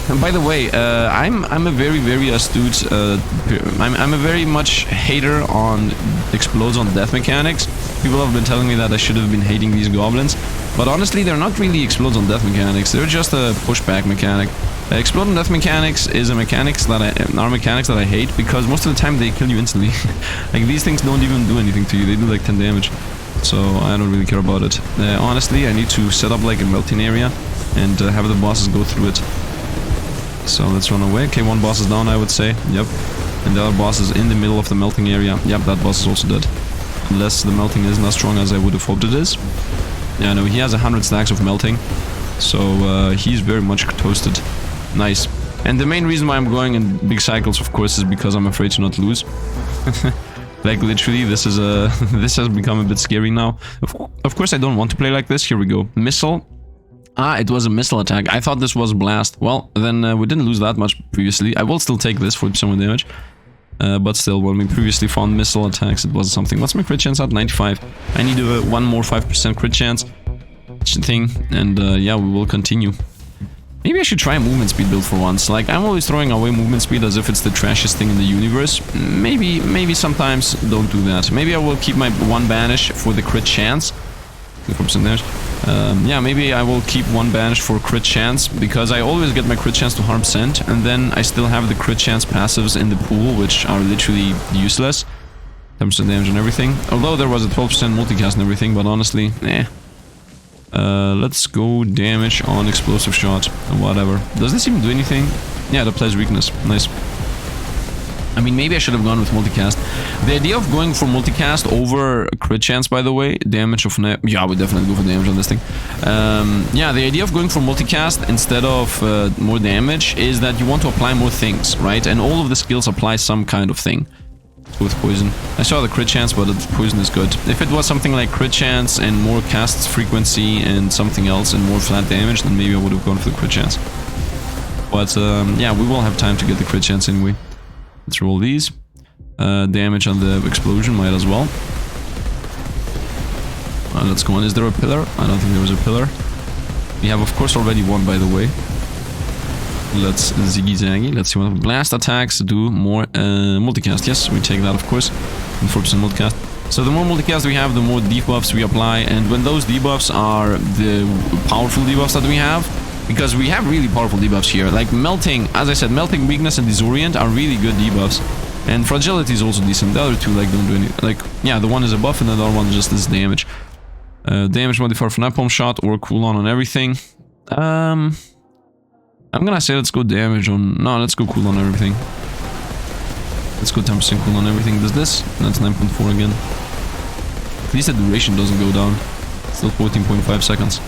And by the way, I'm a very astute, I'm a very much hater on explodes on death mechanics. People have been telling me that I should have been hating these goblins, but honestly they're not really explodes on death mechanics, they're just a pushback mechanic. Explode on death mechanics is a mechanics that I hate, because most of the time they kill you instantly. Like, these things don't even do anything to you, they do like 10 damage. So I don't really care about it. Honestly, I need to set up like a melting area and have the bosses go through it. So let's run away. Okay, one boss is down, I would say. Yep. And the other boss is in the middle of the melting area. Yep, that boss is also dead. Unless the melting isn't as strong as I would have hoped it is. Yeah, no, he has 100 stacks of melting. So he's very much toasted. Nice. And the main reason why I'm going in big cycles, of course, is because I'm afraid to not lose. Like, literally, this is this has become a bit scary now. Of course, I don't want to play like this. Here we go. Missile. Ah, it was a missile attack. I thought this was blast. Well, then we didn't lose that much previously. I will still take this for some damage. But still, when we previously found missile attacks, it was something. What's my crit chance at? 95. I need one more 5% crit chance thing. And yeah, we will continue. Maybe I should try a movement speed build for once. Like, I'm always throwing away movement speed as if it's the trashiest thing in the universe. Maybe sometimes don't do that. Maybe I will keep my one banish for the crit chance. 4% damage. Yeah, maybe I will keep one banish for crit chance, because I always get my crit chance to harm sent, and then I still have the crit chance passives in the pool, which are literally useless. 10% damage and everything. Although there was a 12% multicast and everything, but honestly, eh. Let's go damage on explosive shot, whatever. Does this even do anything? Yeah, it applies weakness. Nice. I mean, maybe I should have gone with multicast. The idea of going for multicast over crit chance, by the way, damage of... Yeah, we definitely go for damage on this thing. Yeah, the idea of going for multicast instead of more damage is that you want to apply more things, right? And all of the skills apply some kind of thing. With poison. I saw the crit chance, but the poison is good. If it was something like crit chance and more casts frequency and something else and more flat damage, then maybe I would have gone for the crit chance. But yeah, we will have time to get the crit chance anyway. Let's roll these. Damage on the explosion might as well. Let's go on. Is there a pillar? I don't think there was a pillar. We have, of course, already one, by the way. Let's ziggy zaggy. Let's see what blast attacks do more multicast. Yes, we take that, of course. And 4% multicast. So the more multicast we have, the more debuffs we apply. And when those debuffs are the powerful debuffs that we have, because we have really powerful debuffs here. Like melting, as I said, melting, weakness, and disorient are really good debuffs. And fragility is also decent. The other two like don't do any. Like, yeah, the one is a buff and the other one just is damage. Damage modifier for napalm shot or cooldown on everything. I'm gonna say let's go damage on... No, let's go cooldown on everything. Let's go 10% cool on everything. Does this? That's 9.4 again. At least the duration doesn't go down. Still 14.5 seconds.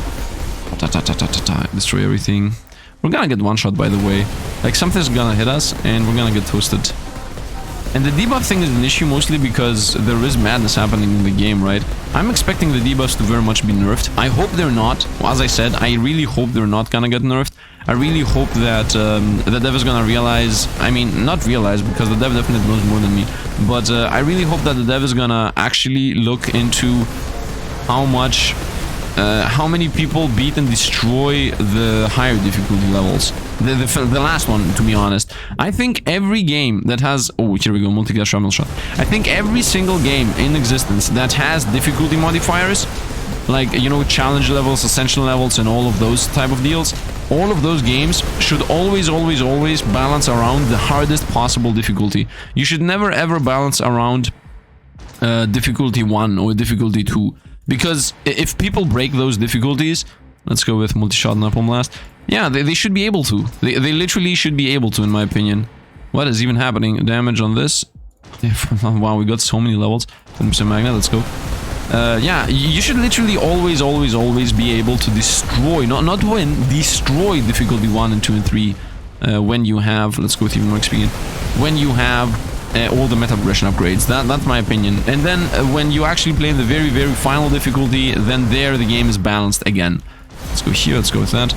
Destroy everything. We're gonna get one shot, by the way. Like, something's gonna hit us, and we're gonna get toasted. And the debuff thing is an issue mostly because there is madness happening in the game, right? I'm expecting the debuffs to very much be nerfed. I hope they're not. As I said, I really hope they're not gonna get nerfed. I really hope that the dev is gonna realize... I mean, not realize, because the dev definitely knows more than me. But I really hope that the dev is gonna actually look into how much... how many people beat and destroy the higher difficulty levels. The last one, to be honest. I think every game that has... Oh, here we go, multi-gas shrapnel shot. I think every single game in existence that has difficulty modifiers, like, you know, challenge levels, ascension levels, and all of those type of deals, all of those games should always balance around the hardest possible difficulty. You should never ever balance around difficulty 1 or difficulty 2. Because if people break those difficulties, let's go with multi-shot napalm blast. Yeah, they should be able to. They literally should be able to, in my opinion. What is even happening? Damage on this. Wow, we got so many levels. 10% magnet, let's go. Yeah, you should literally always be able to destroy, not win, destroy difficulty 1 and 2 and 3 when you have, let's go with even more experience, when you have all the meta progression upgrades. That's my opinion. And then when you actually play in the very final difficulty, then there the game is balanced again. Let's go here, let's go with that.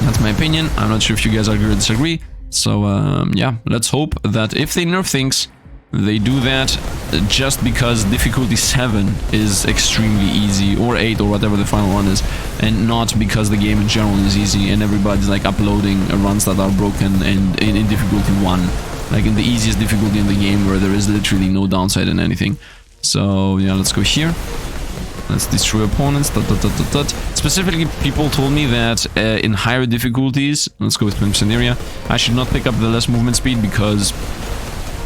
That's my opinion. I'm not sure if you guys agree or disagree. So yeah, let's hope that if they nerf things, they do that just because difficulty 7 is extremely easy, or 8, or whatever the final one is, and not because the game in general is easy and everybody's like uploading runs that are broken and in difficulty 1. Like in the easiest difficulty in the game where there is literally no downside in anything. So yeah, let's go here. Let's destroy opponents. Specifically, people told me that in higher difficulties, let's go with 20% area, I should not pick up the less movement speed because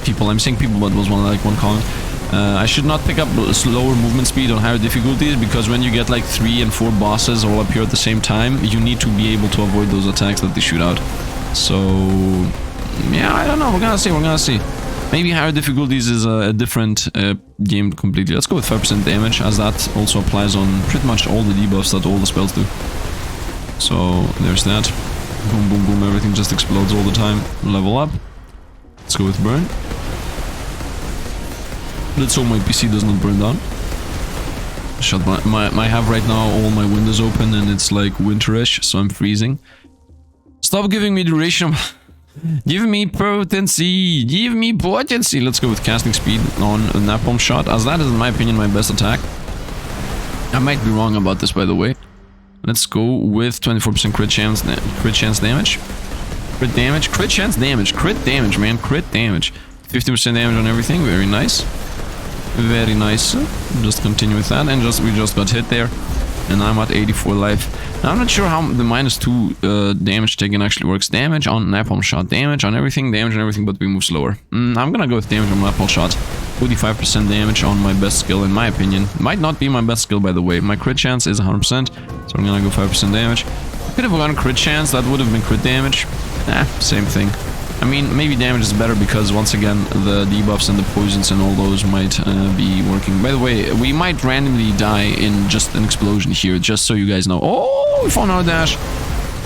people, I'm saying people, but it was one comment. I should not pick up slower movement speed on higher difficulties because when you get like 3 and 4 bosses all up here at the same time, you need to be able to avoid those attacks that they shoot out. So yeah, I don't know. We're gonna see. Maybe higher difficulties is a different game completely. Let's go with 5% damage, as that also applies on pretty much all the debuffs that all the spells do. So there's that. Boom, boom, boom. Everything just explodes all the time. Level up. Let's go with burn. Let's hope my PC does not burn down. Shut I have right now all my windows open and it's like winterish, so I'm freezing. Stop giving me duration. Give me potency! Give me potency! Let's go with casting speed on a napalm shot, as that is, in my opinion, my best attack. I might be wrong about this, by the way. Let's go with 24% crit chance damage. Crit damage, crit chance damage, crit damage, man, crit damage. 50% damage on everything, very nice. Very nice. Just continue with that, and we just got hit there. And I'm at 84 life. Now, I'm not sure how the -2 damage taken actually works. Damage on napalm shot, damage on everything, but we move slower. I'm gonna go with damage on napalm shot. 45% damage on my best skill, in my opinion. Might not be my best skill, by the way. My crit chance is 100%, so I'm gonna go 5% damage. Could have gone crit chance, that would have been crit damage. Same thing. I mean, maybe damage is better because, once again, the debuffs and the poisons and all those might be working. By the way, we might randomly die in just an explosion here, just so you guys know. Oh, we found our dash.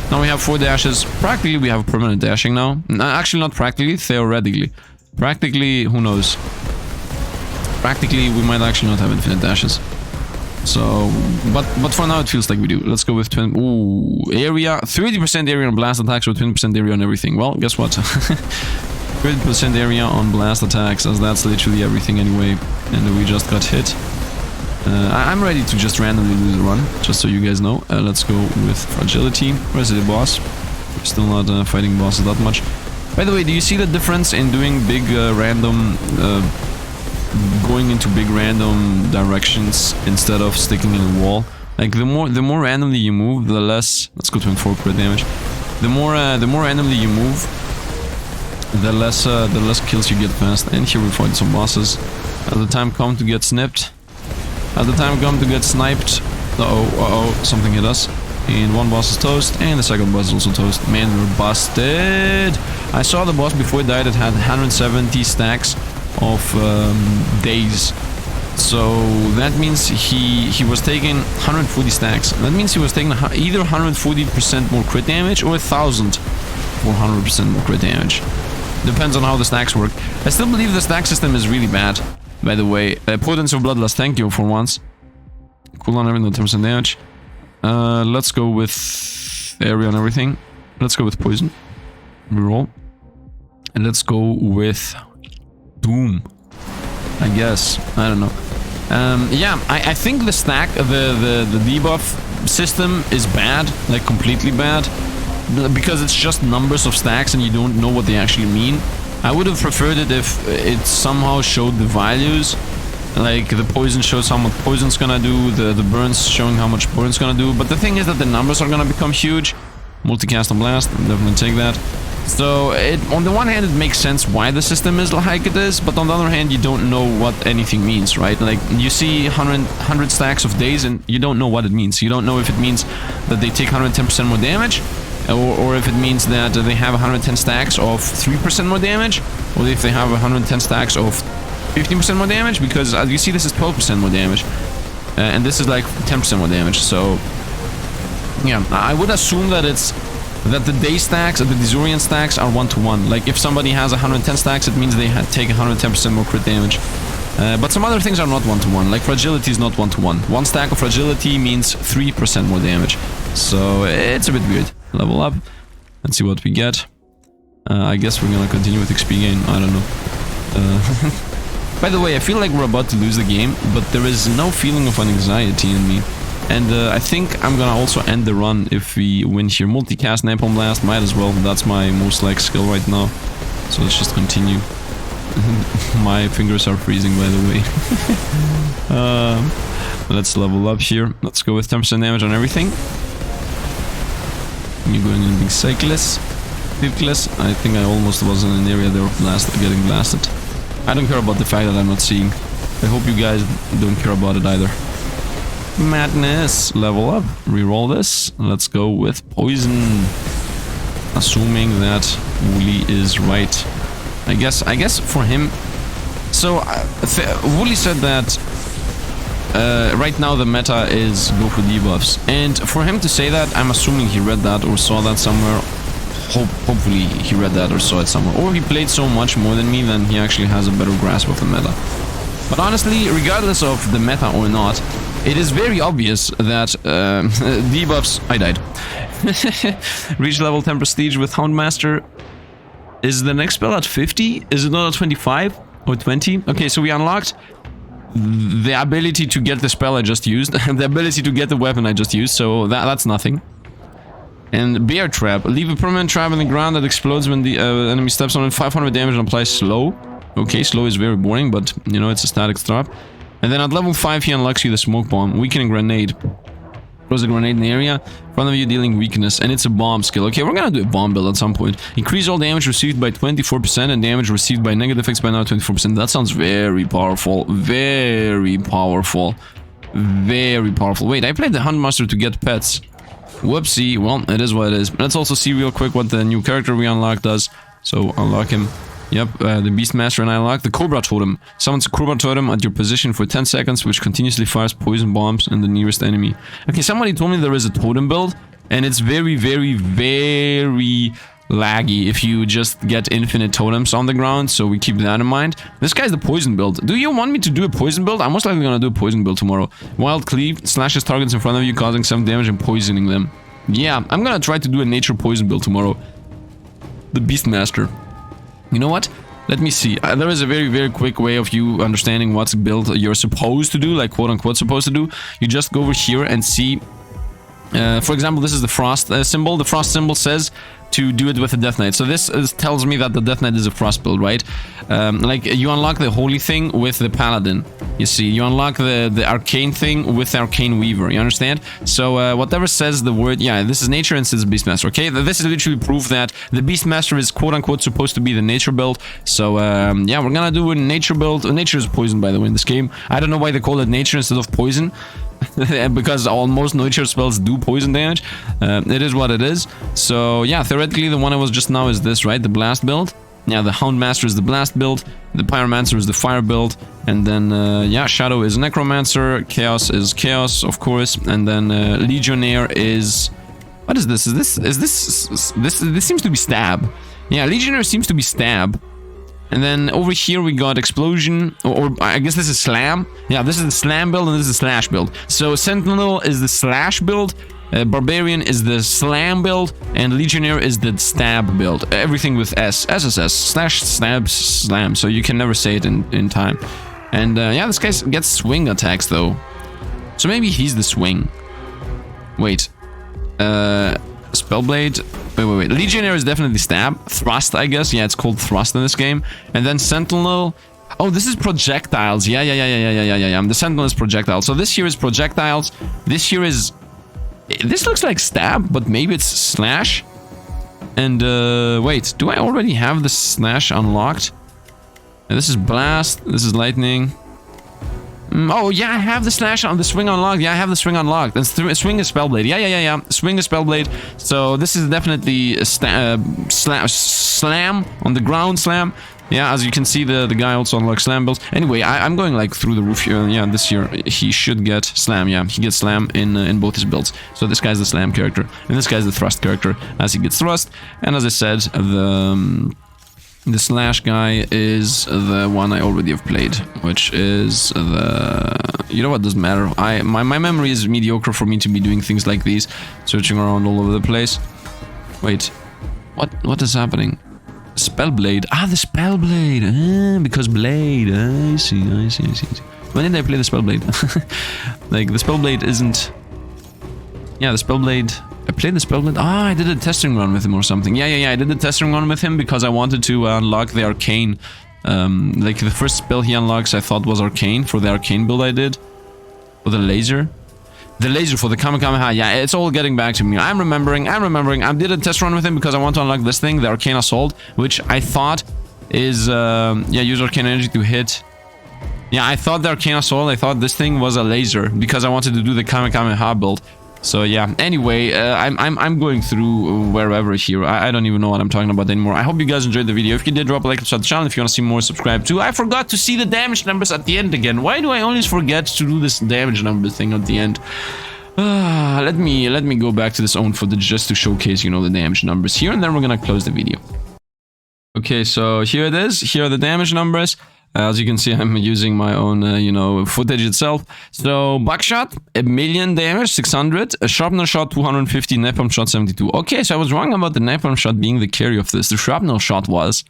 Now we have 4 dashes. Practically, we have permanent dashing now. Actually, not practically, theoretically. Practically, who knows? Practically, we might actually not have infinite dashes. So, but for now it feels like we do. Let's go with 20. Ooh, area, 30% area on blast attacks or 20% area on everything. Well, guess what? 30% area on blast attacks, as that's literally everything anyway. And we just got hit. I'm ready to just randomly lose a run, just so you guys know. Let's go with fragility. Where's the boss? We're still not fighting bosses that much. By the way, do you see the difference in doing big random... going into big random directions instead of sticking in a wall? Like the more randomly you move, the less. Let's go to 24 crit damage. The more randomly you move, the less kills you get fast. And here we fight some bosses. As the time come to get snipped, as the time come to get sniped. Uh oh, something hit us. And one boss is toast, and the second boss is also toast. Man, we're busted. I saw the boss before it died. It had 170 stacks of days. So that means he was taking 140 stacks. That means he was taking either 140% more crit damage or 1,400% more crit damage. Depends on how the stacks work. I still believe the stack system is really bad, by the way. Potency of Bloodlust, thank you for once. Cooldown everything, 10% damage. Let's go with area and everything. Let's go with poison. Reroll. And let's go with Doom, I guess. I don't know. Yeah, I think the stack, the debuff system is bad, like completely bad, because it's just numbers of stacks and you don't know what they actually mean. I would have preferred it if it somehow showed the values, like the poison shows how much poison's gonna do, the burns showing how much burns gonna do, but the thing is that the numbers are gonna become huge. Multicast and blast, I'm definitely take that. So, on the one hand, it makes sense why the system is like it is, but on the other hand, you don't know what anything means, right? Like, you see 100 stacks of days and you don't know what it means. You don't know if it means that they take 110% more damage, or if it means that they have 110 stacks of 3% more damage, or if they have 110 stacks of 15% more damage, because as you see, this is 12% more damage, and this is like 10% more damage, so... Yeah, I would assume that that the day stacks and the Xieroeh stacks are 1-to-1. Like, if somebody has 110 stacks, it means they take 110% more crit damage. But some other things are not 1-to-1. Like, fragility is not 1-to-1. One stack of fragility means 3% more damage. So, it's a bit weird. Level up. Let's see what we get. I guess we're gonna continue with XP gain. I don't know. By the way, I feel like we're about to lose the game, but there is no feeling of anxiety in me. And I think I'm gonna also end the run if we win here. Multicast, Napalm Blast, might as well. That's my most like skill right now. So let's just continue. My fingers are freezing, by the way. Let's level up here. Let's go with 10% damage on everything. You're going in big cyclist. Fiftless. I think I almost was in an area they were getting blasted. I don't care about the fact that I'm not seeing. I hope you guys don't care about it either. Madness. Level up. Reroll this. Let's go with poison. Assuming that Wooly is right. I guess for him... So, Wooly said that right now the meta is go for debuffs. And for him to say that, I'm assuming he read that or saw that somewhere. Hopefully he read that or saw it somewhere. Or he played so much more than me, then he actually has a better grasp of the meta. But honestly, regardless of the meta or not, it is very obvious that debuffs... I died. Reach level 10 prestige with Houndmaster. Is the next spell at 50? Is it not at 25 or 20? Okay, so we unlocked the ability to get the spell I just used, the ability to get the weapon I just used, so that's nothing. And Bear Trap. Leave a permanent trap in the ground that explodes when the enemy steps on it. 500 damage and applies slow. Okay, slow is very boring, but, you know, it's a static trap. And then at level 5, he unlocks you the Smoke Bomb. Weakening Grenade. Throws a grenade in the area. In front of you, dealing weakness. And it's a bomb skill. Okay, we're gonna do a bomb build at some point. Increase all damage received by 24% and damage received by negative effects by now 24%. That sounds very powerful. Very powerful. Very powerful. Wait, I played the Houndmaster to get pets. Whoopsie. Well, it is what it is. Let's also see real quick what the new character we unlocked does. So, unlock him. Yep, the Beastmaster and I unlock the Cobra Totem. Summons a Cobra Totem at your position for 10 seconds, which continuously fires poison bombs in the nearest enemy. Okay, somebody told me there is a totem build, and it's very, very, very laggy if you just get infinite totems on the ground, so we keep that in mind. This guy's the poison build. Do you want me to do a poison build? I'm most likely gonna do a poison build tomorrow. Wild Cleave slashes targets in front of you, causing 7 damage and poisoning them. Yeah, I'm gonna try to do a nature poison build tomorrow. The Beastmaster. You know what? Let me see. There is a very, very quick way of you understanding what's build you're supposed to do, like quote-unquote supposed to do. You just go over here and see... for example, this is the Frost symbol. The Frost symbol says to do it with the Death Knight. So this tells me that the Death Knight is a Frost build, right? Like, you unlock the Holy thing with the Paladin. You see, you unlock the Arcane thing with the Arcane Weaver. You understand? So, whatever says the word... Yeah, this is Nature and says Beastmaster, okay? This is literally proof that the Beastmaster is quote-unquote supposed to be the Nature build. So, yeah, we're gonna do a Nature build. Nature is poison, by the way, in this game. I don't know why they call it Nature instead of Poison. because almost nature spells do poison damage. It is what it is. So yeah, theoretically the one I was just now is this, right? The blast build. Yeah, the Houndmaster is the blast build, the Pyromancer is the fire build, and then yeah, Shadow is Necromancer, Chaos is Chaos, of course, and then Legionnaire is... What is this? This seems to be Stab. Yeah, Legionnaire seems to be Stab. And then over here we got Explosion, or I guess this is Slam. Yeah, this is the Slam build and this is the Slash build. So Sentinel is the Slash build, Barbarian is the Slam build, and Legionnaire is the Stab build. Everything with S. SSS. Slash, Stab, Slam. So you can never say it in time. And yeah, this guy gets swing attacks though. So maybe he's the swing. Wait. Spellblade. Wait. Legionnaire is definitely Stab. Thrust, I guess. Yeah, it's called Thrust in this game. And then Sentinel. Oh, this is projectiles. Yeah. The Sentinel is projectiles. So this here is projectiles. This here is... This looks like Stab, but maybe it's Slash. And wait, do I already have the Slash unlocked? And this is Blast. This is Lightning. Oh yeah, I have the Slash on the Swing unlocked. Yeah, I have the Swing unlocked. And Swing is Spellblade. Yeah. Swing is Spellblade. So this is definitely a Slam on the ground Slam. Yeah, as you can see, the guy also unlocks Slam builds. Anyway, I'm going like through the roof here. Yeah, this year he should get Slam. Yeah, he gets Slam in both his builds. So this guy's the Slam character, and this guy's the Thrust character as he gets Thrust. And as I said, the Slash guy is the one I already have played, which is the... You know what, doesn't matter. My memory is mediocre for me to be doing things like these, searching around all over the place. Wait, what is happening? Spellblade. Ah, the Spellblade. Because Blade. I see. When did I play the Spellblade? Like, the Spellblade isn't... Yeah, the Spellblade... I played the Spellblade. Ah, I did a testing run with him or something. Yeah. I did the testing run with him because I wanted to unlock the Arcane. Like, the first spell he unlocks I thought was Arcane for the Arcane build I did. For the laser. The laser for the Kamehameha. Yeah, it's all getting back to me. I'm remembering. I did a test run with him because I want to unlock this thing, the Arcane Assault, which I thought is, yeah, use Arcane Energy to hit. Yeah, I thought the Arcane Assault, I thought this thing was a laser because I wanted to do the Kamehameha build. So yeah, anyway, I'm going through wherever here. I don't even know what I'm talking about anymore. I hope you guys enjoyed the video. If you did, drop a like and subscribe to the channel. If you want to see more, subscribe too. I forgot to see the damage numbers at the end again. Why do I always forget to do this damage number thing at the end? Let me go back to this own footage just to showcase, you know, the damage numbers here, and then we're gonna close the video. Okay, so here it is. Here are the damage numbers. As you can see, I'm using my own, you know, footage itself. So, Buckshot, 1,000,000 damage, 600. A Shrapnel Shot, 250. Napalm Shot, 72. Okay, so I was wrong about the Napalm Shot being the carry of this. The Shrapnel Shot was.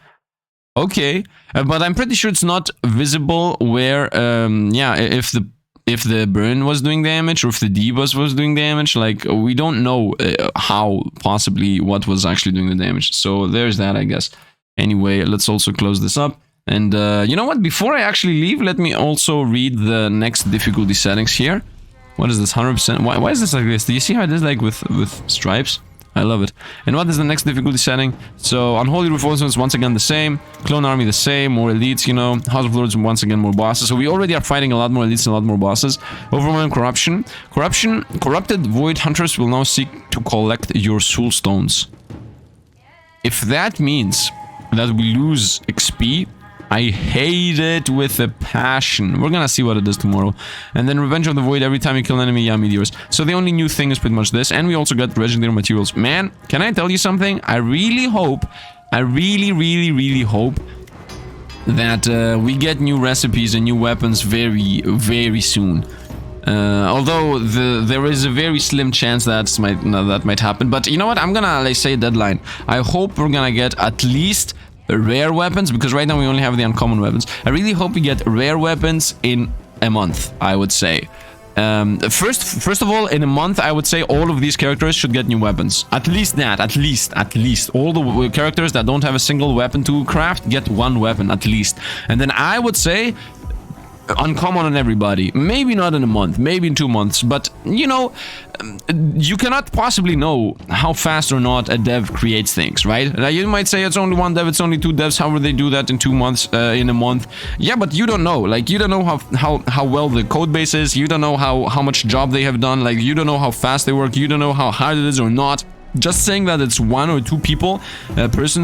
Okay, but I'm pretty sure it's not visible where, yeah, if the burn was doing damage or if the debuff was doing damage. Like, we don't know how, possibly, what was actually doing the damage. So, there's that, I guess. Anyway, let's also close this up. And you know what, before I actually leave, let me also read the next difficulty settings here. What is this, 100%? Why is this like this? Do you see how it is like with stripes? I love it. And what is the next difficulty setting? So, Unholy Reinforcements, once again the same. Clone Army the same, more elites, you know. House of Lords, once again more bosses. So we already are fighting a lot more elites and a lot more bosses. Overwhelming Corruption. Corrupted Void Hunters will now seek to collect your Soulstones. If that means that we lose XP, I hate it with a passion. We're gonna see what it does tomorrow. And then Revenge of the Void, every time you kill an enemy, yeah, meteors. So the only new thing is pretty much this. And we also got legendary materials. Man, can I tell you something? I really hope, I really hope that we get new recipes and new weapons very soon. Although there is a very slim chance that might happen. But you know what? I'm gonna, like, say a deadline. I hope we're gonna get at least rare weapons, because right now we only have the uncommon weapons. I really hope we get rare weapons in a month, I would say. First of all, in a month, I would say all of these characters should get new weapons. At least that, at least. All the characters that don't have a single weapon to craft get one weapon, at least. And then I would say uncommon on everybody. Maybe not in a month, maybe in 2 months, but you know, you cannot possibly know how fast or not a dev creates things, right? Now you might say it's only 1 dev, it's only 2 devs, how would they do that in 2 months, in a month? Yeah, but you don't know. Like, you don't know how well the code base is, you don't know how much job they have done, like, you don't know how fast they work, you don't know how hard it is or not. Just saying that it's 1 or 2 people,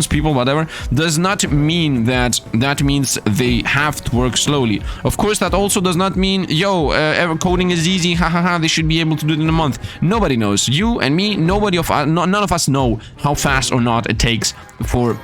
people, whatever, does not mean that means they have to work slowly. Of course, that also does not mean, yo, coding is easy, hahaha, they should be able to do it in a month. Nobody knows. You and me, none of us know how fast or not it takes for,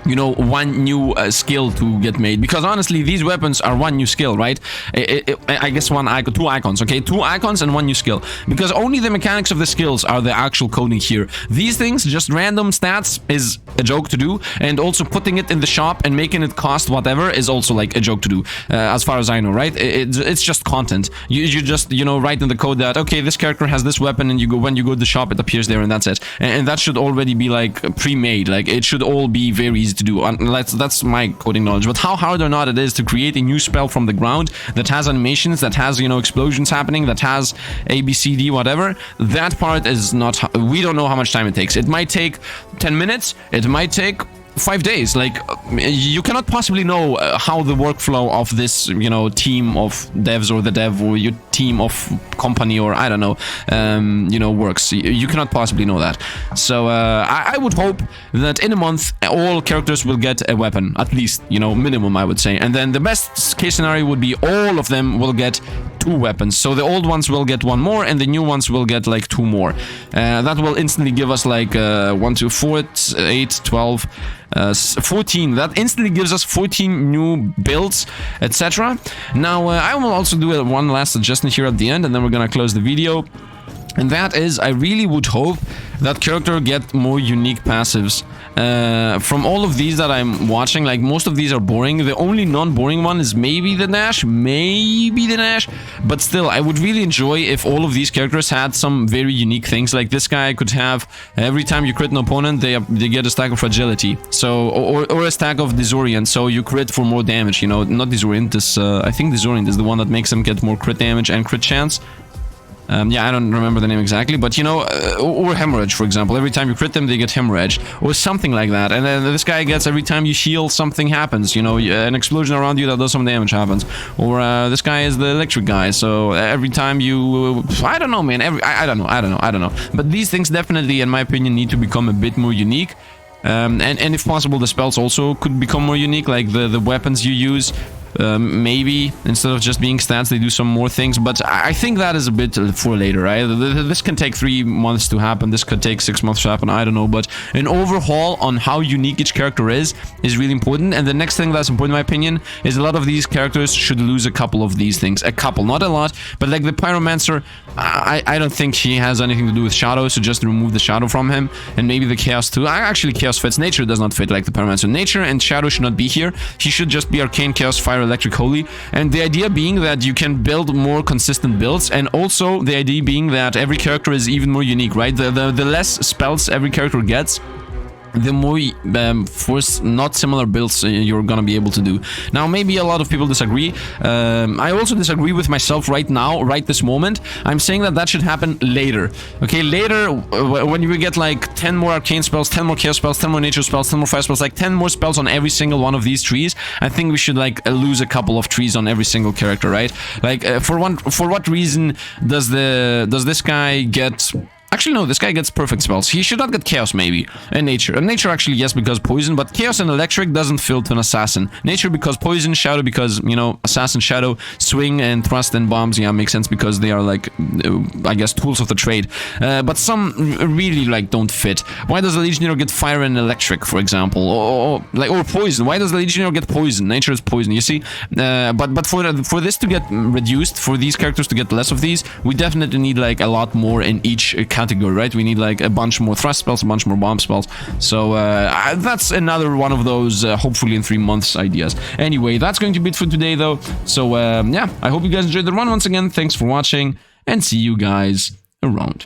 you know, 1 new skill to get made, because honestly these weapons are 1 new skill, right? I guess 2 icons, okay, 2 icons and 1 new skill, because only the mechanics of the skills are the actual coding here. These things, just random stats, is a joke to do, and also putting it in the shop and making it cost whatever is also like a joke to do, as far as I know, right? It's just content. You just, you know, write in the code that, okay, this character has this weapon, and when you go to the shop it appears there, and that's it. And that should already be like pre-made. Like, it should all be very easy to do. That's my coding knowledge. But how hard or not it is to create a new spell from the ground that has animations, that has, you know, explosions happening, that has A, B, C, D, whatever, that part is not, we don't know how much time it takes. It might take 10 minutes, it might take 5 days. Like, you cannot possibly know how the workflow of this, you know, team of devs, or the dev, or your team of company, or I don't know, you know, works. You cannot possibly know that. So I would hope that in a month all characters will get a weapon, at least, you know, minimum, I would say. And then the best case scenario would be all of them will get 2 weapons. So the old ones will get 1 more, and the new ones will get like 2 more. That will instantly give us like 1, 2, 4, 8, 12, 14. That instantly gives us 14 new builds, etc. Now I will also do one last suggestion here at the end, and then we're gonna close the video. And that is, I really would hope that character get more unique passives. From all of these that I'm watching, like, most of these are boring. The only non-boring one is maybe the Nash, but still, I would really enjoy if all of these characters had some very unique things. Like, this guy could have, every time you crit an opponent, they get a stack of fragility, so, or a stack of disorient, so you crit for more damage, you know. Not disorient, this, I think disorient is the one that makes them get more crit damage and crit chance. Yeah, I don't remember the name exactly, but, you know, or hemorrhage, for example. Every time you crit them, they get hemorrhage, or something like that. And then this guy gets, every time you heal, something happens, you know, an explosion around you that does some damage happens. Or this guy is the electric guy, so every time you, I don't know, man, I don't know. But these things definitely, in my opinion, need to become a bit more unique. And if possible, the spells also could become more unique, like the weapons you use. Maybe instead of just being stats, they do some more things, but I think that is a bit for later, right? This can take 3 months to happen, this could take 6 months to happen, I don't know, but an overhaul on how unique each character is really important. And the next thing that's important, in my opinion, is a lot of these characters should lose a couple of these things. A couple, not a lot, but like the Pyromancer, I don't think he has anything to do with Shadow, so just remove the Shadow from him. And maybe the Chaos too. Actually, Chaos fits. Nature does not fit like the Pyromancer. Nature and Shadow should not be here. He should just be Arcane, Chaos, Fire, Electric, Holy. And the idea being that you can build more consistent builds, and also the idea being that every character is even more unique, right? The less spells every character gets, the more force not similar builds you're gonna be able to do. Now, maybe a lot of people disagree. I also disagree with myself right now, right this moment. I'm saying that should happen later. Okay, later, when you get like 10 more arcane spells, 10 more chaos spells, 10 more nature spells, 10 more fire spells, like 10 more spells on every single one of these trees. I think we should like lose a couple of trees on every single character, right? Like, for what reason does this guy get... Actually, no, this guy gets perfect spells. He should not get Chaos, maybe. And Nature. And Nature, actually, yes, because Poison. But Chaos and Electric doesn't fill to an Assassin. Nature because Poison. Shadow because, you know, Assassin, Shadow. Swing and Thrust and Bombs, yeah, makes sense because they are, like, I guess, tools of the trade. But some really, like, don't fit. Why does the Legionnaire get Fire and Electric, for example? Or Poison. Why does the Legionnaire get Poison? Nature is Poison, you see? But for this to get reduced, for these characters to get less of these, we definitely need, like, a lot more in each category, right? We need like a bunch more thrust spells, a bunch more bomb spells. So that's another one of those hopefully in 3 months ideas. Anyway, that's going to be it for today though. So yeah, I hope you guys enjoyed the run once again. Thanks for watching and see you guys around.